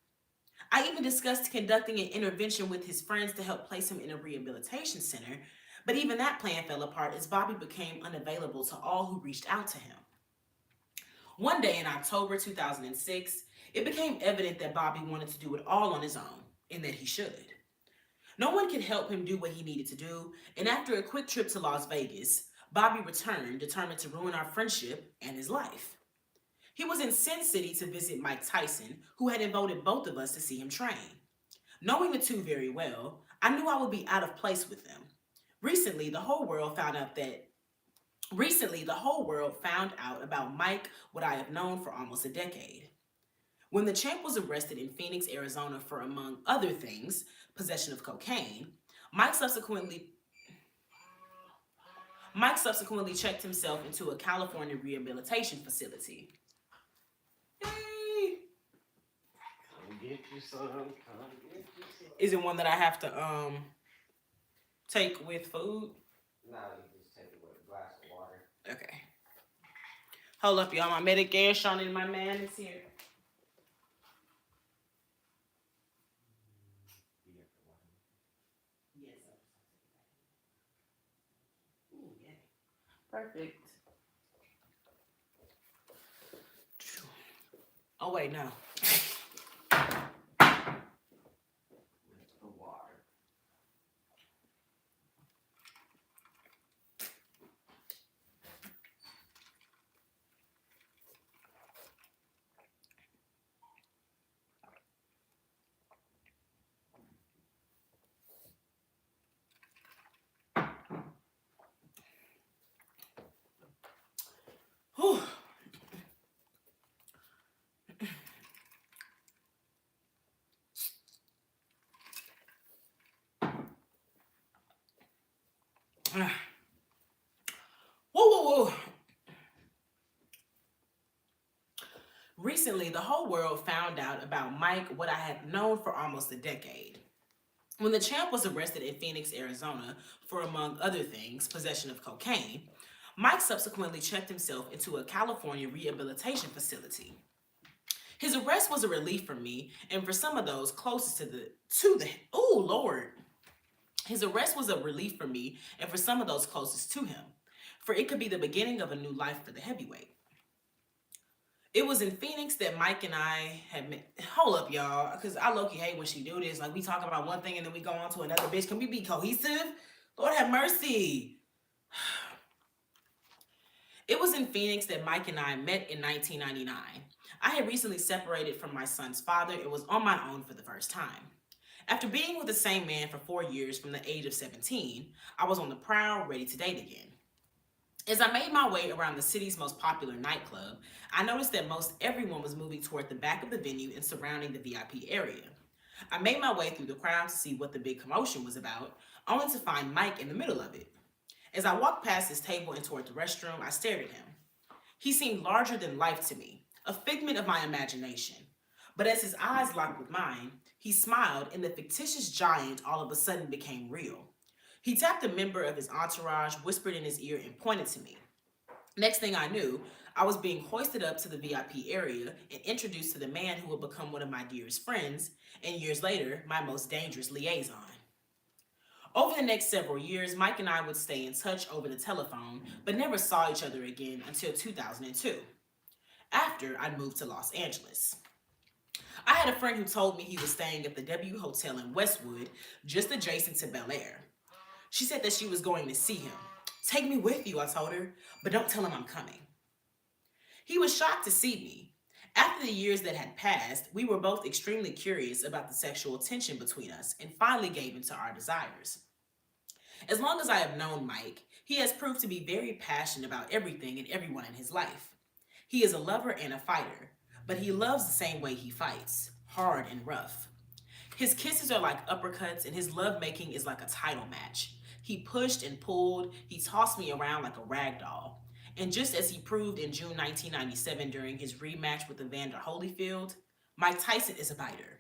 I even discussed conducting an intervention with his friends to help place him in a rehabilitation center, but even that plan fell apart as Bobby became unavailable to all who reached out to him. One day in October 2006, it became evident that Bobby wanted to do it all on his own, and that he should. No one could help him do what he needed to do, and after a quick trip to Las Vegas, Bobby returned, determined to ruin our friendship and his life. He was in Sin City to visit Mike Tyson, who had invited both of us to see him train. Knowing the two very well, I knew I would be out of place with them. Recently, the whole world found out that Recently, the whole world found out about Mike, what I have known for almost a decade. When the champ was arrested in Phoenix, Arizona for, among other things, possession of cocaine, Mike subsequently Mike subsequently checked himself into a California rehabilitation facility. Yay! Come get you some. Come get you some. Is it one that I have to take with food? Nah, you just take it with a glass of water. Okay. Hold up, y'all. My medication and my man is here. Yes, ooh, yeah. Perfect. Oh wait, no. With the water. Whew. Whoa, whoa, whoa. Recently, the whole world found out about Mike, what I had known for almost a decade. When the champ was arrested in Phoenix, Arizona for, among other things, possession of cocaine, Mike subsequently checked himself into a California rehabilitation facility. His arrest was a relief for me and for some of those closest oh Lord. His arrest was a relief for me and for some of those closest to him, for it could be the beginning of a new life for the heavyweight. It was in Phoenix that Mike and I had met. Hold up, y'all, because I low-key hate when she do this. Like, we talk about one thing and then we go on to another. Bitch, can we be cohesive? Lord have mercy. It was in Phoenix that Mike and I met in 1999. I had recently separated from my son's father and was on my own for the first time. After being with the same man for 4 years from the age of 17, I was on the prowl, ready to date again. As I made my way around the city's most popular nightclub, I noticed that most everyone was moving toward the back of the venue and surrounding the VIP area. I made my way through the crowd to see what the big commotion was about, only to find Mike in the middle of it. As I walked past his table and toward the restroom, I stared at him. He seemed larger than life to me, a figment of my imagination. But as his eyes locked with mine, he smiled and the fictitious giant all of a sudden became real. He tapped a member of his entourage, whispered in his ear, and pointed to me. Next thing I knew, I was being hoisted up to the VIP area and introduced to the man who would become one of my dearest friends, and years later, my most dangerous liaison. Over the next several years, Mike and I would stay in touch over the telephone, but never saw each other again until 2002, after I'd moved to Los Angeles. I had a friend who told me he was staying at the W Hotel in Westwood, just adjacent to Bel Air. She said that she was going to see him. Take me with you, I told her, but don't tell him I'm coming. He was shocked to see me. After the years that had passed, we were both extremely curious about the sexual tension between us and finally gave in to our desires. As long as I have known Mike, he has proved to be very passionate about everything and everyone in his life. He is a lover and a fighter, but he loves the same way he fights, hard and rough. His kisses are like uppercuts, and his lovemaking is like a title match. He pushed and pulled, he tossed me around like a rag doll. And just as he proved in June 1997 during his rematch with Evander Holyfield, Mike Tyson is a biter.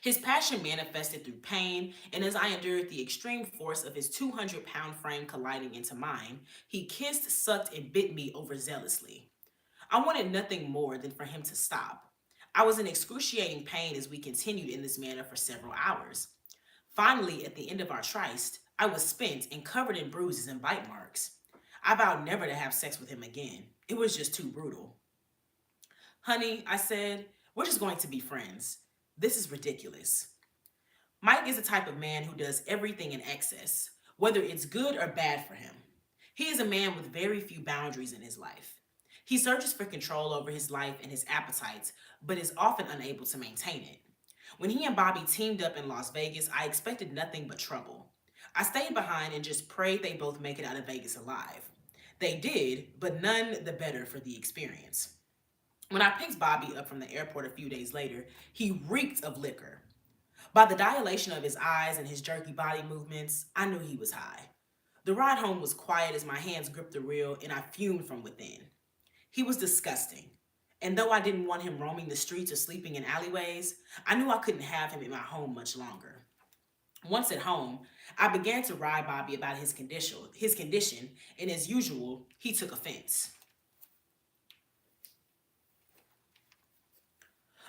His passion manifested through pain, and as I endured the extreme force of his 200-pound frame colliding into mine, he kissed, sucked, and bit me overzealously. I wanted nothing more than for him to stop. I was in excruciating pain as we continued in this manner for several hours. Finally, at the end of our tryst, I was spent and covered in bruises and bite marks. I vowed never to have sex with him again. It was just too brutal. Honey, I said, we're just going to be friends. This is ridiculous. Mike is the type of man who does everything in excess, whether it's good or bad for him. He is a man with very few boundaries in his life. He searches for control over his life and his appetites, but is often unable to maintain it. When he and Bobby teamed up in Las Vegas, I expected nothing but trouble. I stayed behind and just prayed they both make it out of Vegas alive. They did, but none the better for the experience. When I picked Bobby up from the airport a few days later, he reeked of liquor. By the dilation of his eyes and his jerky body movements, I knew he was high. The ride home was quiet as my hands gripped the wheel and I fumed from within. He was disgusting. And though I didn't want him roaming the streets or sleeping in alleyways, I knew I couldn't have him in my home much longer. Once at home, I began to ride Bobby about his condition, and as usual, he took offense.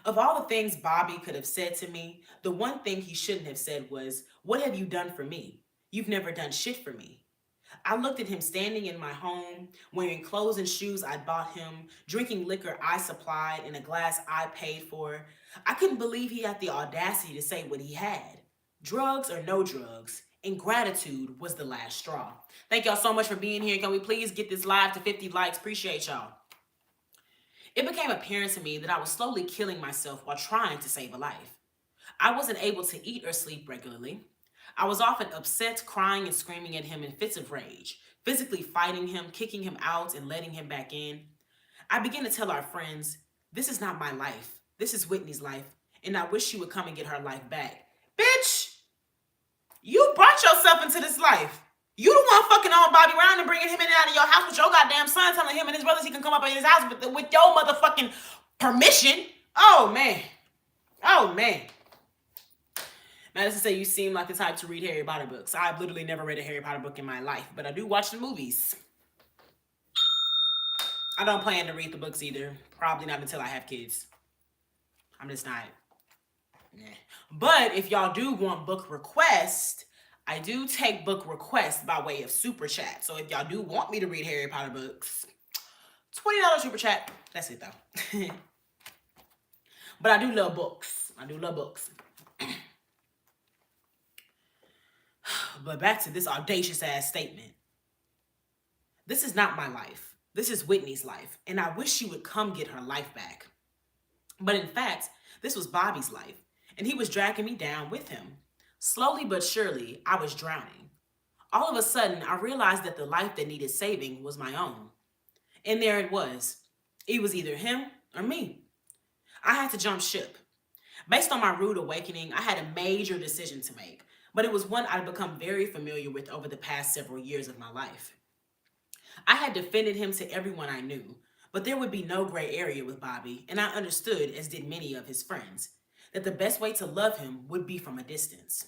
Of all the things Bobby could have said to me, the one thing he shouldn't have said was, "What have you done for me? You've never done shit for me." I looked at him standing in my home, wearing clothes and shoes I bought him, drinking liquor I supplied in a glass I paid for. I couldn't believe he had the audacity to say what he had. Drugs or no drugs, ingratitude was the last straw. Thank y'all so much for being here. Can we please get this live to 50 likes? Appreciate y'all. It became apparent to me that I was slowly killing myself while trying to save a life. I wasn't able to eat or sleep regularly. I was often upset, crying and screaming at him in fits of rage, physically fighting him, kicking him out, and letting him back in. I began to tell our friends, "This is not my life. This is Whitney's life, and I wish she would come and get her life back." Bitch, you brought yourself into this life. You the one fucking on Bobby around and bringing him in and out of your house with your goddamn son, telling him and his brothers he can come up in his house with your motherfucking permission. Oh, man. Oh, man. Madison say you seem like the type to read Harry Potter books. I've literally never read a Harry Potter book in my life, but I do watch the movies. I don't plan to read the books either. Probably not until I have kids. I'm just not. Nah. But if y'all do want book requests, I do take book requests by way of super chat. So if y'all do want me to read Harry Potter books, $20 super chat. That's it though. But I do love books. I do love books. But back to this audacious ass statement. This is not my life. This is Whitney's life. And I wish she would come get her life back. But in fact, this was Bobby's life. And he was dragging me down with him. Slowly but surely, I was drowning. All of a sudden, I realized that the life that needed saving was my own. And there it was. It was either him or me. I had to jump ship. Based on my rude awakening, I had a major decision to make, but it was one I'd become very familiar with over the past several years of my life. I had defended him to everyone I knew, but there would be no gray area with Bobby, and I understood, as did many of his friends, that the best way to love him would be from a distance.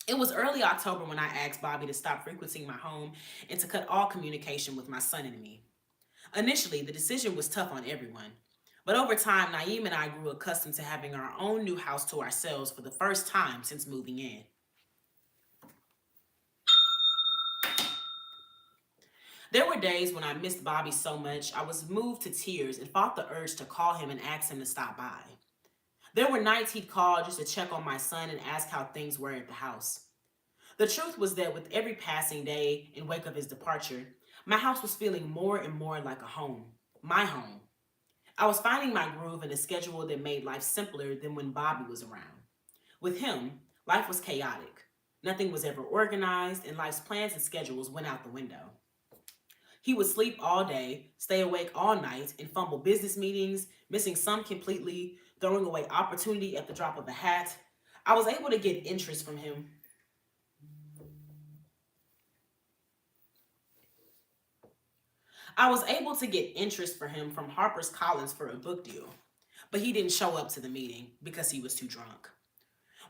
It was early October when I asked Bobby to stop frequenting my home and to cut all communication with my son and me. Initially, the decision was tough on everyone, but over time, Naeem and I grew accustomed to having our own new house to ourselves for the first time since moving in. There were days when I missed Bobby so much, I was moved to tears and fought the urge to call him and ask him to stop by. There were nights he'd call just to check on my son and ask how things were at the house. The truth was that with every passing day in wake of his departure, my house was feeling more and more like a home, my home. I was finding my groove in a schedule that made life simpler than when Bobby was around. With him, life was chaotic. Nothing was ever organized, and life's plans and schedules went out the window. He would sleep all day, stay awake all night, and fumble business meetings, missing some completely, throwing away opportunity at the drop of a hat. I was able to get interest from him. I was able to get interest for him from Harper's Collins for a book deal, but he didn't show up to the meeting because he was too drunk.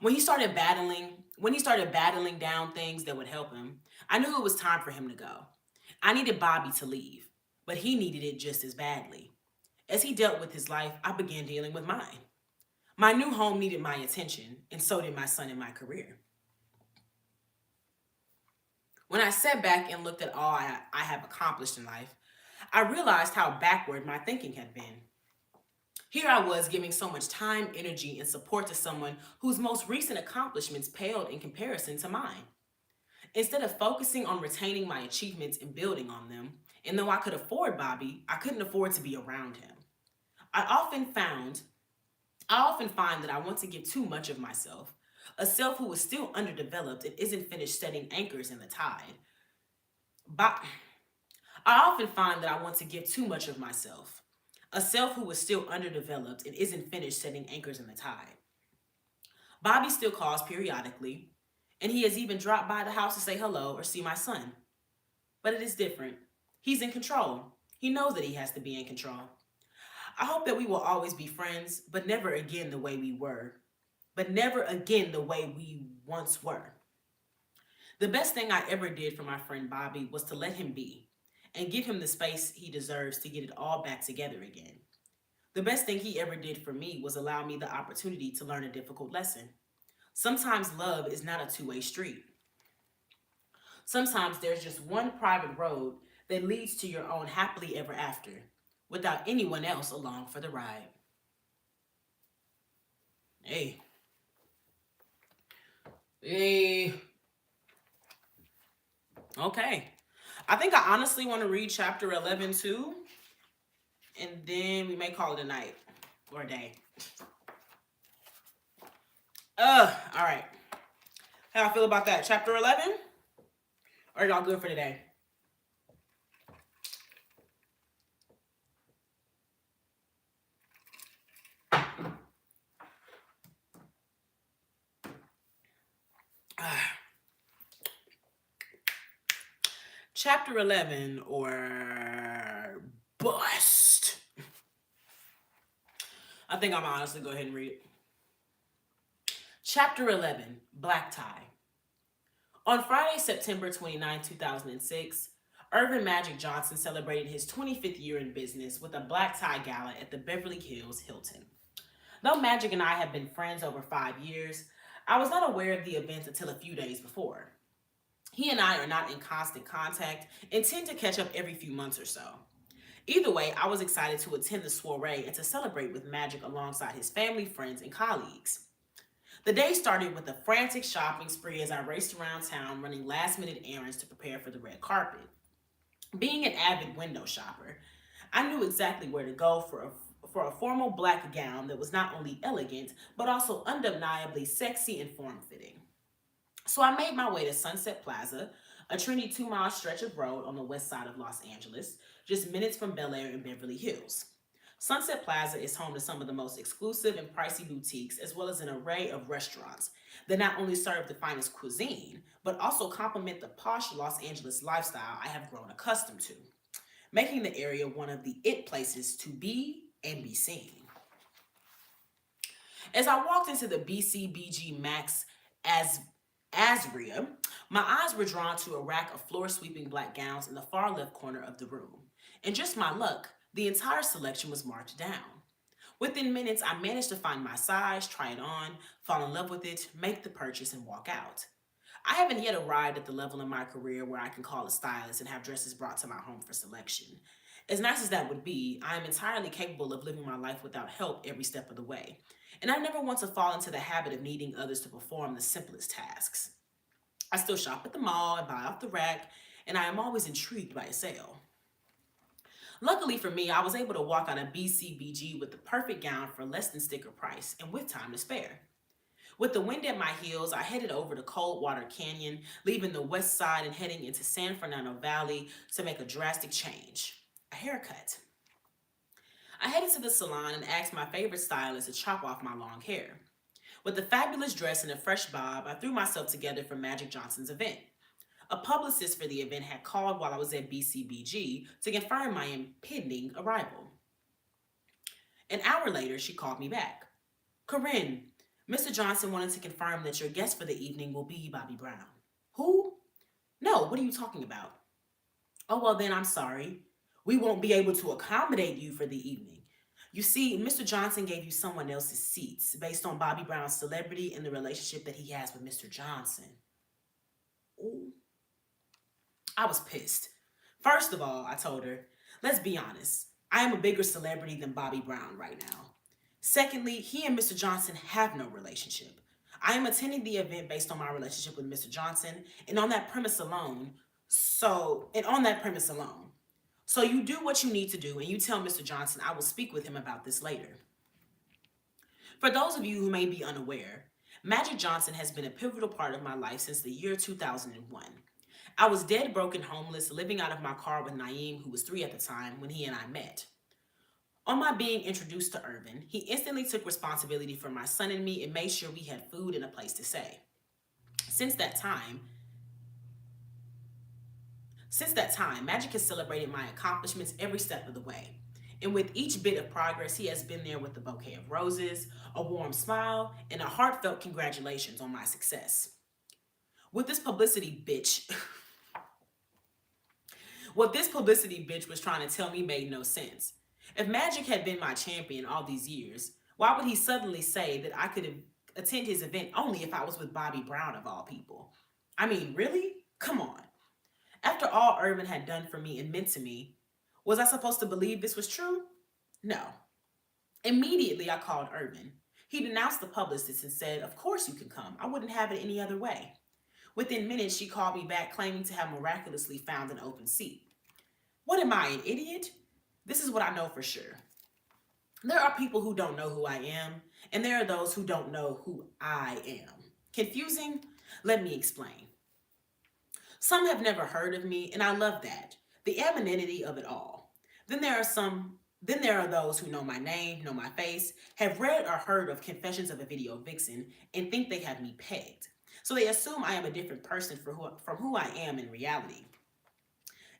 When he started battling, when he started battling down things that would help him, I knew it was time for him to go. I needed Bobby to leave, but he needed it just as badly. As he dealt with his life, I began dealing with mine. My new home needed my attention, and so did my son and my career. When I sat back and looked at all I have accomplished in life, I realized how backward my thinking had been. Here I was giving so much time, energy, and support to someone whose most recent accomplishments paled in comparison to mine. Instead of focusing on retaining my achievements and building on them, and though I could afford Bobby, I couldn't afford to be around him. I often found I often find that I want to give too much of myself, a self who is still underdeveloped and isn't finished setting anchors in the tide. Bo- I often find that I want to give too much of myself, a self who is still underdeveloped and isn't finished setting anchors in the tide. Bobby still calls periodically, and he has even dropped by the house to say hello or see my son. But it is different. He's in control. He knows that he has to be in control. I hope that we will always be friends, but never again the way we were. But never again the way we once were. The best thing I ever did for my friend Bobby was to let him be and give him the space he deserves to get it all back together again. The best thing he ever did for me was allow me the opportunity to learn a difficult lesson. Sometimes love is not a two-way street. Sometimes there's just one private road that leads to your own happily ever after without anyone else along for the ride. Hey. Hey. Okay. I think I honestly want to read chapter 11 too, and then we may call it a night or a day. All right. How I feel about that? Chapter 11? Or y'all good for today? Chapter 11 or bust. I think I'm honestly go ahead and read it. Chapter 11, Black Tie. On Friday, September 29, 2006, Irvin Magic Johnson celebrated his 25th year in business with a black tie gala at the Beverly Hills Hilton. Though Magic and I have been friends over 5 years, I was not aware of the event until a few days before. He and I are not in constant contact and tend to catch up every few months or so. Either way, I was excited to attend the soiree and to celebrate with Magic alongside his family, friends, and colleagues. The day started with a frantic shopping spree as I raced around town running last-minute errands to prepare for the red carpet. Being an avid window shopper, I knew exactly where to go for a formal black gown that was not only elegant, but also undeniably sexy and form-fitting. So I made my way to Sunset Plaza, a trendy 2-mile stretch of road on the west side of Los Angeles, just minutes from Bel Air and Beverly Hills. Sunset Plaza is home to some of the most exclusive and pricey boutiques, as well as an array of restaurants that not only serve the finest cuisine, but also complement the posh Los Angeles lifestyle I have grown accustomed to, making the area one of the it places to be and be seen. As I walked into the BCBG Max as Asria, my eyes were drawn to a rack of floor-sweeping black gowns in the far left corner of the room. And just my luck, the entire selection was marked down. Within minutes, I managed to find my size, try it on, fall in love with it, make the purchase, and walk out. I haven't yet arrived at the level in my career where I can call a stylist and have dresses brought to my home for selection. As nice as that would be, I am entirely capable of living my life without help every step of the way. And I never want to fall into the habit of needing others to perform the simplest tasks. I still shop at the mall and buy off the rack, and I am always intrigued by a sale. Luckily for me, I was able to walk out of BCBG with the perfect gown for less than sticker price and with time to spare. With the wind at my heels, I headed over to Coldwater Canyon, leaving the west side and heading into San Fernando Valley to make a drastic change: a haircut. I headed to the salon and asked my favorite stylist to chop off my long hair. With a fabulous dress and a fresh bob, I threw myself together for Magic Johnson's event. A publicist for the event had called while I was at BCBG to confirm my impending arrival. An hour later, she called me back. Corinne, Mr. Johnson wanted to confirm that your guest for the evening will be Bobby Brown. Who? No, what are you talking about? Oh, well, then I'm sorry. We won't be able to accommodate you for the evening. You see, Mr. Johnson gave you someone else's seats based on Bobby Brown's celebrity and the relationship that he has with Mr. Johnson. Ooh. I was pissed. First of all, I told her, let's be honest, I am a bigger celebrity than Bobby Brown right now. Secondly, he and Mr. Johnson have no relationship. I am attending the event based on my relationship with Mr. Johnson, and on that premise alone, so you do what you need to do and you tell Mr. Johnson I will speak with him about this later. For those of you who may be unaware, Magic Johnson has been a pivotal part of my life since the year 2001. I was dead broke and homeless, living out of my car with Naeem, who was 3 at the time, when he and I met. On my being introduced to Irvin, he instantly took responsibility for my son and me and made sure we had food and a place to stay. Since that time, Magic has celebrated my accomplishments every step of the way. And with each bit of progress, he has been there with a bouquet of roses, a warm smile, and a heartfelt congratulations on my success. What this publicity bitch was trying to tell me made no sense. If Magic had been my champion all these years, why would he suddenly say that I could attend his event only if I was with Bobby Brown of all people? I mean, really? Come on. After all Irvin had done for me and meant to me, was I supposed to believe this was true? No. Immediately, I called Irvin. He denounced the publicist and said, of course you can come. I wouldn't have it any other way. Within minutes, she called me back claiming to have miraculously found an open seat. What am I, an idiot? This is what I know for sure. There are people who don't know who I am, and there are those who don't know who I am. Confusing? Let me explain. Some have never heard of me, and I love that. The anonymity of it all. Then there are those who know my name, know my face, have read or heard of Confessions of a Video Vixen, and think they have me pegged. So they assume I am a different person from who I am in reality.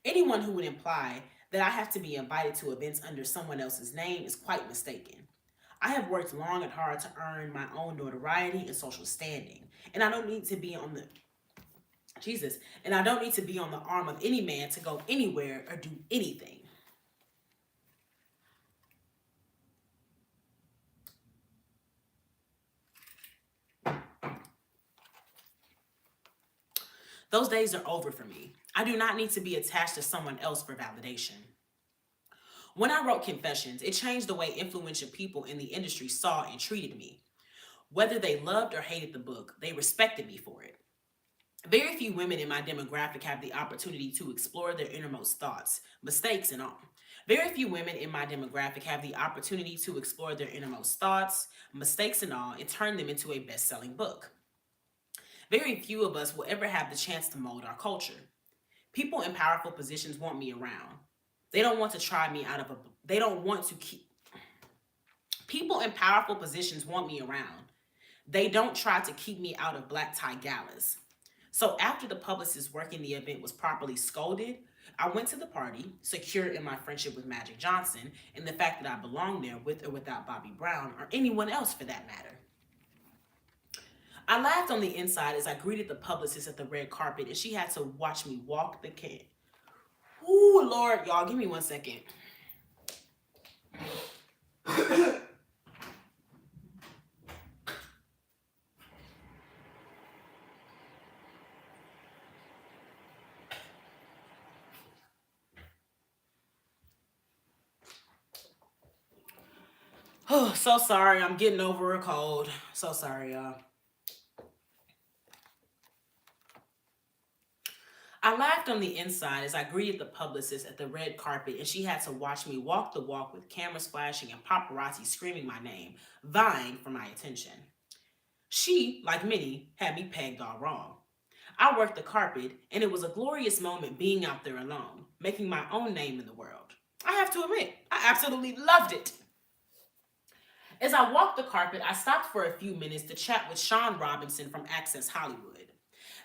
Anyone who would imply that I have to be invited to events under someone else's name is quite mistaken. I have worked long and hard to earn my own notoriety and social standing, and I don't need to be on the arm of any man to go anywhere or do anything. Those days are over for me. I do not need to be attached to someone else for validation. When I wrote Confessions, it changed the way influential people in the industry saw and treated me. Whether they loved or hated the book, they respected me for it. Very few women in my demographic have the opportunity to explore their innermost thoughts, mistakes and all. Very few women in my demographic have the opportunity to explore their innermost thoughts, mistakes and all, and turn them into a best-selling book. Very few of us will ever have the chance to mold our culture. People in powerful positions want me around. They don't want to try me out of People in powerful positions want me around. They don't try to keep me out of black tie galas. So after the publicist working the event was properly scolded, I went to the party, secure in my friendship with Magic Johnson and the fact that I belonged there with or without Bobby Brown or anyone else for that matter. I laughed on the inside as I greeted the publicist at the red carpet and she had to watch me walk the can. Ooh, Lord, y'all, give me 1 second. Oh, so sorry. I'm getting over a cold. So sorry, y'all. I laughed on the inside as I greeted the publicist at the red carpet and she had to watch me walk the walk with cameras flashing and paparazzi screaming my name, vying for my attention. She, like many, had me pegged all wrong. I worked the carpet, and it was a glorious moment being out there alone, making my own name in the world. I have to admit, I absolutely loved it. As I walked the carpet, I stopped for a few minutes to chat with Sean Robinson from Access Hollywood.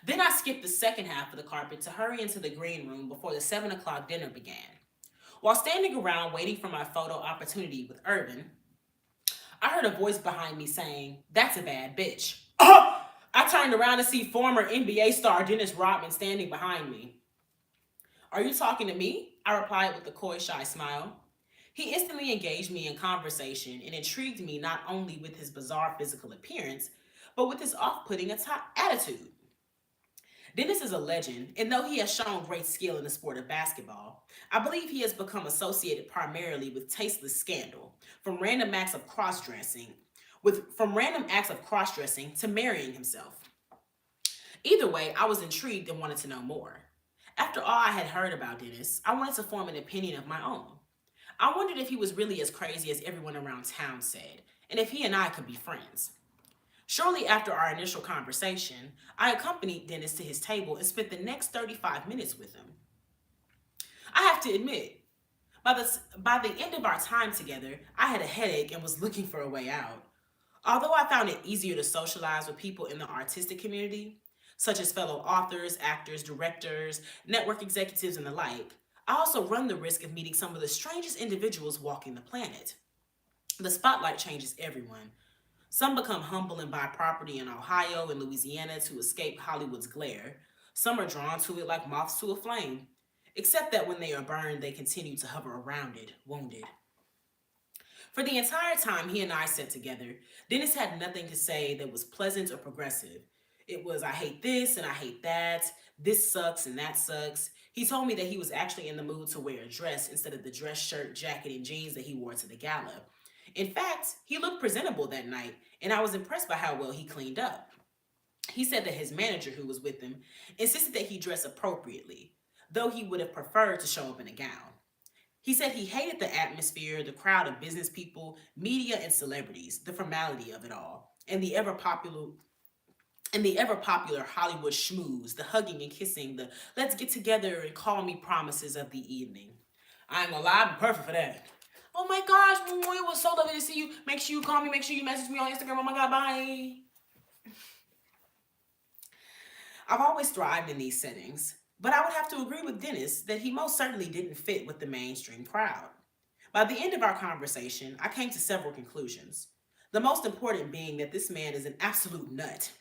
Then I skipped the second half of the carpet to hurry into the green room before the 7 o'clock dinner began. While standing around waiting for my photo opportunity with Irvin, I heard a voice behind me saying, "That's a bad bitch." I turned around to see former NBA star Dennis Rodman standing behind me. "Are you talking to me?" I replied with a coy, shy smile. He instantly engaged me in conversation and intrigued me not only with his bizarre physical appearance, but with his off putting attitude. Dennis is a legend, and though he has shown great skill in the sport of basketball, I believe he has become associated primarily with tasteless scandal, from random acts of cross-dressing, to marrying himself. Either way, I was intrigued and wanted to know more. After all I had heard about Dennis, I wanted to form an opinion of my own. I wondered if he was really as crazy as everyone around town said, and if he and I could be friends. Shortly after our initial conversation, I accompanied Dennis to his table and spent the next 35 minutes with him. I have to admit, by the end of our time together, I had a headache and was looking for a way out. Although I found it easier to socialize with people in the artistic community, such as fellow authors, actors, directors, network executives, and the like, I also run the risk of meeting some of the strangest individuals walking the planet. The spotlight changes everyone. Some become humble and buy property in Ohio and Louisiana to escape Hollywood's glare. Some are drawn to it like moths to a flame, except that when they are burned, they continue to hover around it, wounded. For the entire time he and I sat together, Dennis had nothing to say that was pleasant or progressive. It was, "I hate this and I hate that. This sucks and that sucks." He told me that he was actually in the mood to wear a dress instead of the dress shirt, jacket, and jeans that he wore to the gala. In fact, he looked presentable that night, and I was impressed by how well he cleaned up. He said that his manager, who was with him, insisted that he dress appropriately, though he would have preferred to show up in a gown. He said he hated the atmosphere, the crowd of business people, media, and celebrities, the formality of it all, and the ever popular Hollywood schmooze, the hugging and kissing, the "let's get together and call me" promises of the evening. I ain't gonna lie, I'm perfect for that. "Oh my gosh, it was so lovely to see you. Make sure you call me, make sure you message me on Instagram. Oh my god, bye." I've always thrived in these settings, but I would have to agree with Dennis that he most certainly didn't fit with the mainstream crowd. By the end of our conversation, I came to several conclusions. The most important being that this man is an absolute nut.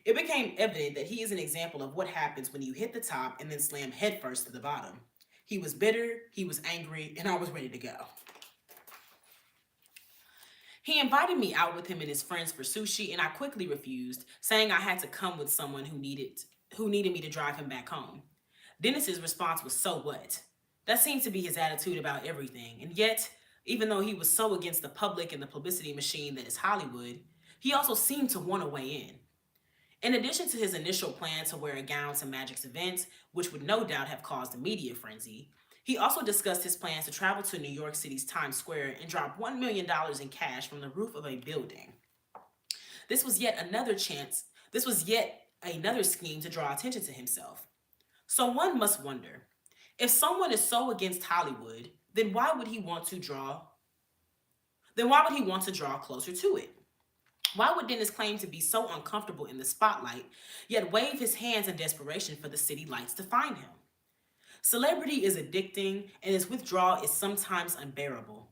It became evident that he is an example of what happens when you hit the top and then slam headfirst to the bottom. He was bitter, he was angry, and I was ready to go. He invited me out with him and his friends for sushi, and I quickly refused, saying I had to come with someone who needed me to drive him back home. Dennis's response was, "So what?" That seemed to be his attitude about everything, and yet, even though he was so against the public and the publicity machine that is Hollywood, he also seemed to want to weigh in. In addition to his initial plan to wear a gown to Magic's event, which would no doubt have caused a media frenzy, he also discussed his plans to travel to New York City's Times Square and drop $1 million in cash from the roof of a building. This was yet another chance, this was yet another scheme to draw attention to himself. So one must wonder, if someone is so against Hollywood, then why would he want to draw closer to it? Why would Dennis claim to be so uncomfortable in the spotlight, yet wave his hands in desperation for the city lights to find him? Celebrity is addicting, and its withdrawal is sometimes unbearable.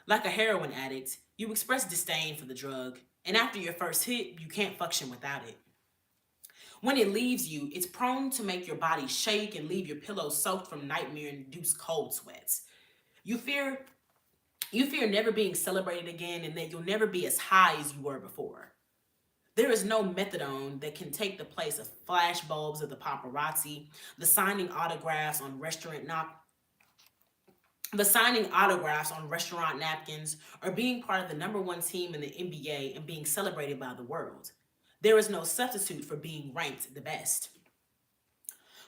Like a heroin addict, you express disdain for the drug, and after your first hit, you can't function without it. When it leaves you, it's prone to make your body shake and leave your pillow soaked from nightmare-induced cold sweats. You fear you fear never being celebrated again and that you'll never be as high as you were before. There is no methadone that can take the place of flash bulbs of the paparazzi, the signing autographs on restaurant nap- the signing autographs on restaurant napkins, or being part of the number one team in the NBA and being celebrated by the world. There is no substitute for being ranked the best.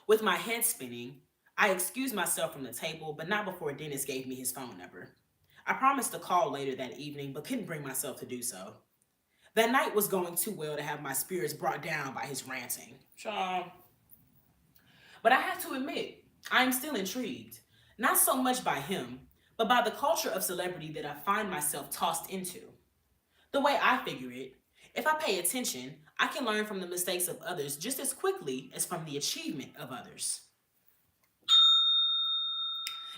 With my head spinning, I excused myself from the table, but not before Dennis gave me his phone number. I promised to call later that evening, but couldn't bring myself to do so. That night was going too well to have my spirits brought down by his ranting. But I have to admit, I am still intrigued. Not so much by him, but by the culture of celebrity that I find myself tossed into. The way I figure it, if I pay attention, I can learn from the mistakes of others just as quickly as from the achievement of others.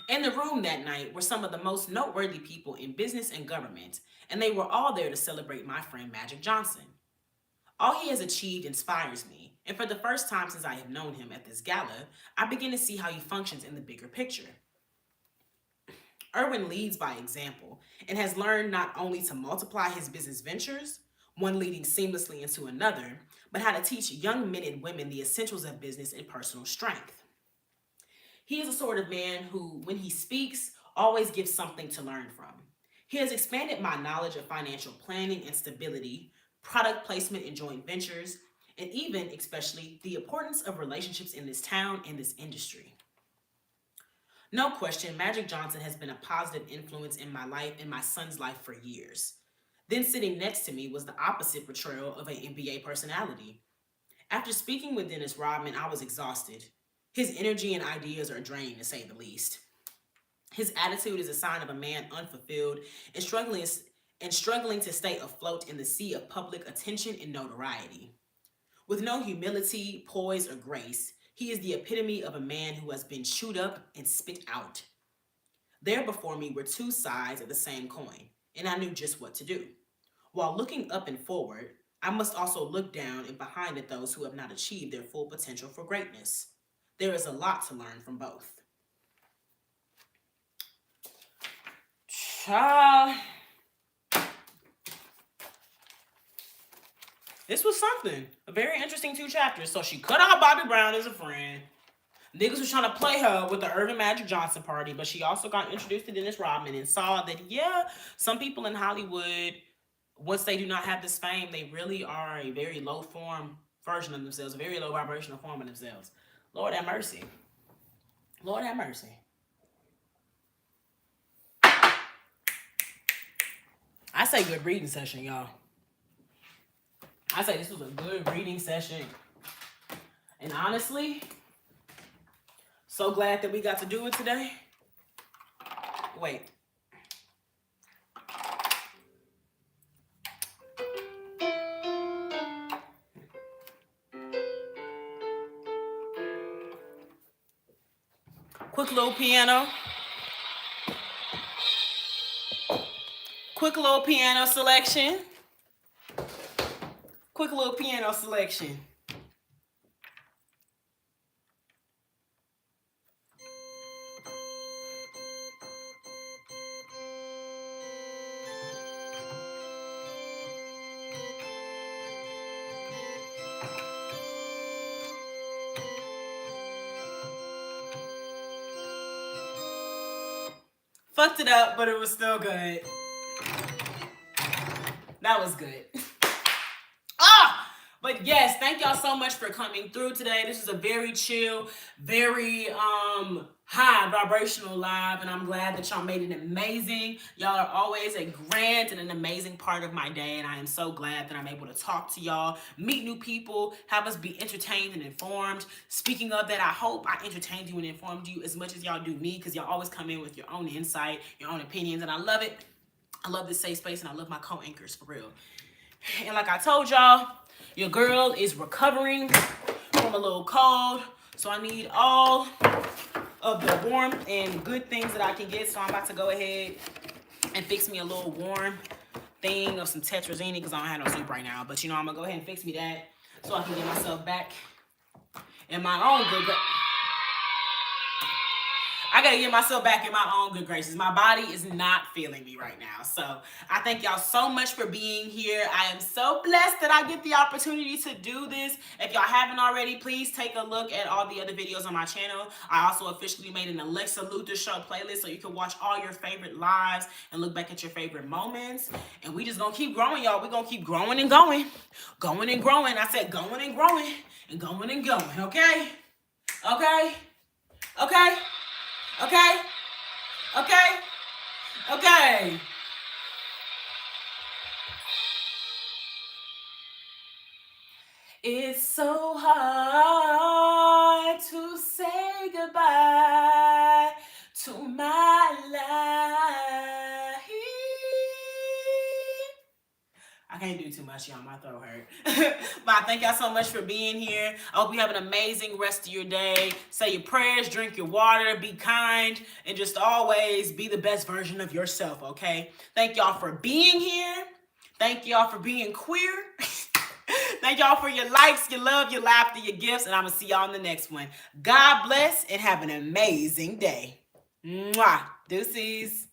In the room that night were some of the most noteworthy people in business and government, and they were all there to celebrate my friend Magic Johnson. All he has achieved inspires me, and for the first time since I have known him at this gala, I begin to see how he functions in the bigger picture. Irwin leads by example and has learned not only to multiply his business ventures, one leading seamlessly into another, but how to teach young men and women the essentials of business and personal strength. He is the sort of man who, when he speaks, always gives something to learn from. He has expanded my knowledge of financial planning and stability, product placement and joint ventures, and even, especially, the importance of relationships in this town and this industry. No question, Magic Johnson has been a positive influence in my life and my son's life for years. Then sitting next to me was the opposite portrayal of an NBA personality. After speaking with Dennis Rodman, I was exhausted. His energy and ideas are draining, to say the least. His attitude is a sign of a man unfulfilled and struggling to stay afloat in the sea of public attention and notoriety. With no humility, poise, or grace, he is the epitome of a man who has been chewed up and spit out. There before me were two sides of the same coin, and I knew just what to do. While looking up and forward, I must also look down and behind at those who have not achieved their full potential for greatness. There is a lot to learn from both. Child. This was something. A very interesting 2 chapters. So she cut out Bobby Brown as a friend. Niggas was trying to play her with the Irvin Magic Johnson party, but she also got introduced to Dennis Rodman and saw that, yeah, some people in Hollywood, once they do not have this fame, they really are a very low form version of themselves, a very low vibrational form of themselves. Lord have mercy. Lord have mercy. I say good reading session, y'all. I say this was a good reading session. And honestly, so glad that we got to do it today. Wait. Quick little piano. Quick little piano selection. Quick little piano selection. Fucked it up, but it was still good. That was good. But yes, thank y'all so much for coming through today. This is a very chill, very high vibrational live, and I'm glad that y'all made it amazing. Y'all are always a grand and an amazing part of my day, and I am so glad that I'm able to talk to y'all, meet new people, have us be entertained and informed. Speaking of that, I hope I entertained you and informed you as much as y'all do me, because y'all always come in with your own insight, your own opinions, and I love it. I love this safe space, and I love my co-anchors, for real. And like I told y'all, your girl is recovering from a little cold, so I need all of the warmth and good things that I can get. So I'm about to go ahead and fix me a little warm thing of some Tetrazini, because I don't have no soup right now. But you know, I'm gonna go ahead and fix me that so I can get myself back in my own good. I gotta get myself back in my own good graces. My body is not feeling me right now. So I thank y'all so much for being here. I am so blessed that I get the opportunity to do this. If y'all haven't already, please take a look at all the other videos on my channel. I also officially made an Alexa Luther Show playlist, so you can watch all your favorite lives and look back at your favorite moments. And we just gonna keep growing, y'all. We gonna keep growing and going. Going and growing. I said going and growing and going and going. Okay? Okay? Okay? Okay? Okay? Okay. It's so hard to say goodbye to my life. I can't do too much, y'all. My throat hurt. But I thank y'all so much for being here. I hope you have an amazing rest of your day. Say your prayers, drink your water, be kind, and just always be the best version of yourself, okay? Thank y'all for being here. Thank y'all for being queer. Thank y'all for your likes, your love, your laughter, your gifts, and I'm going to see y'all in the next one. God bless and have an amazing day. Mwah. Deuces.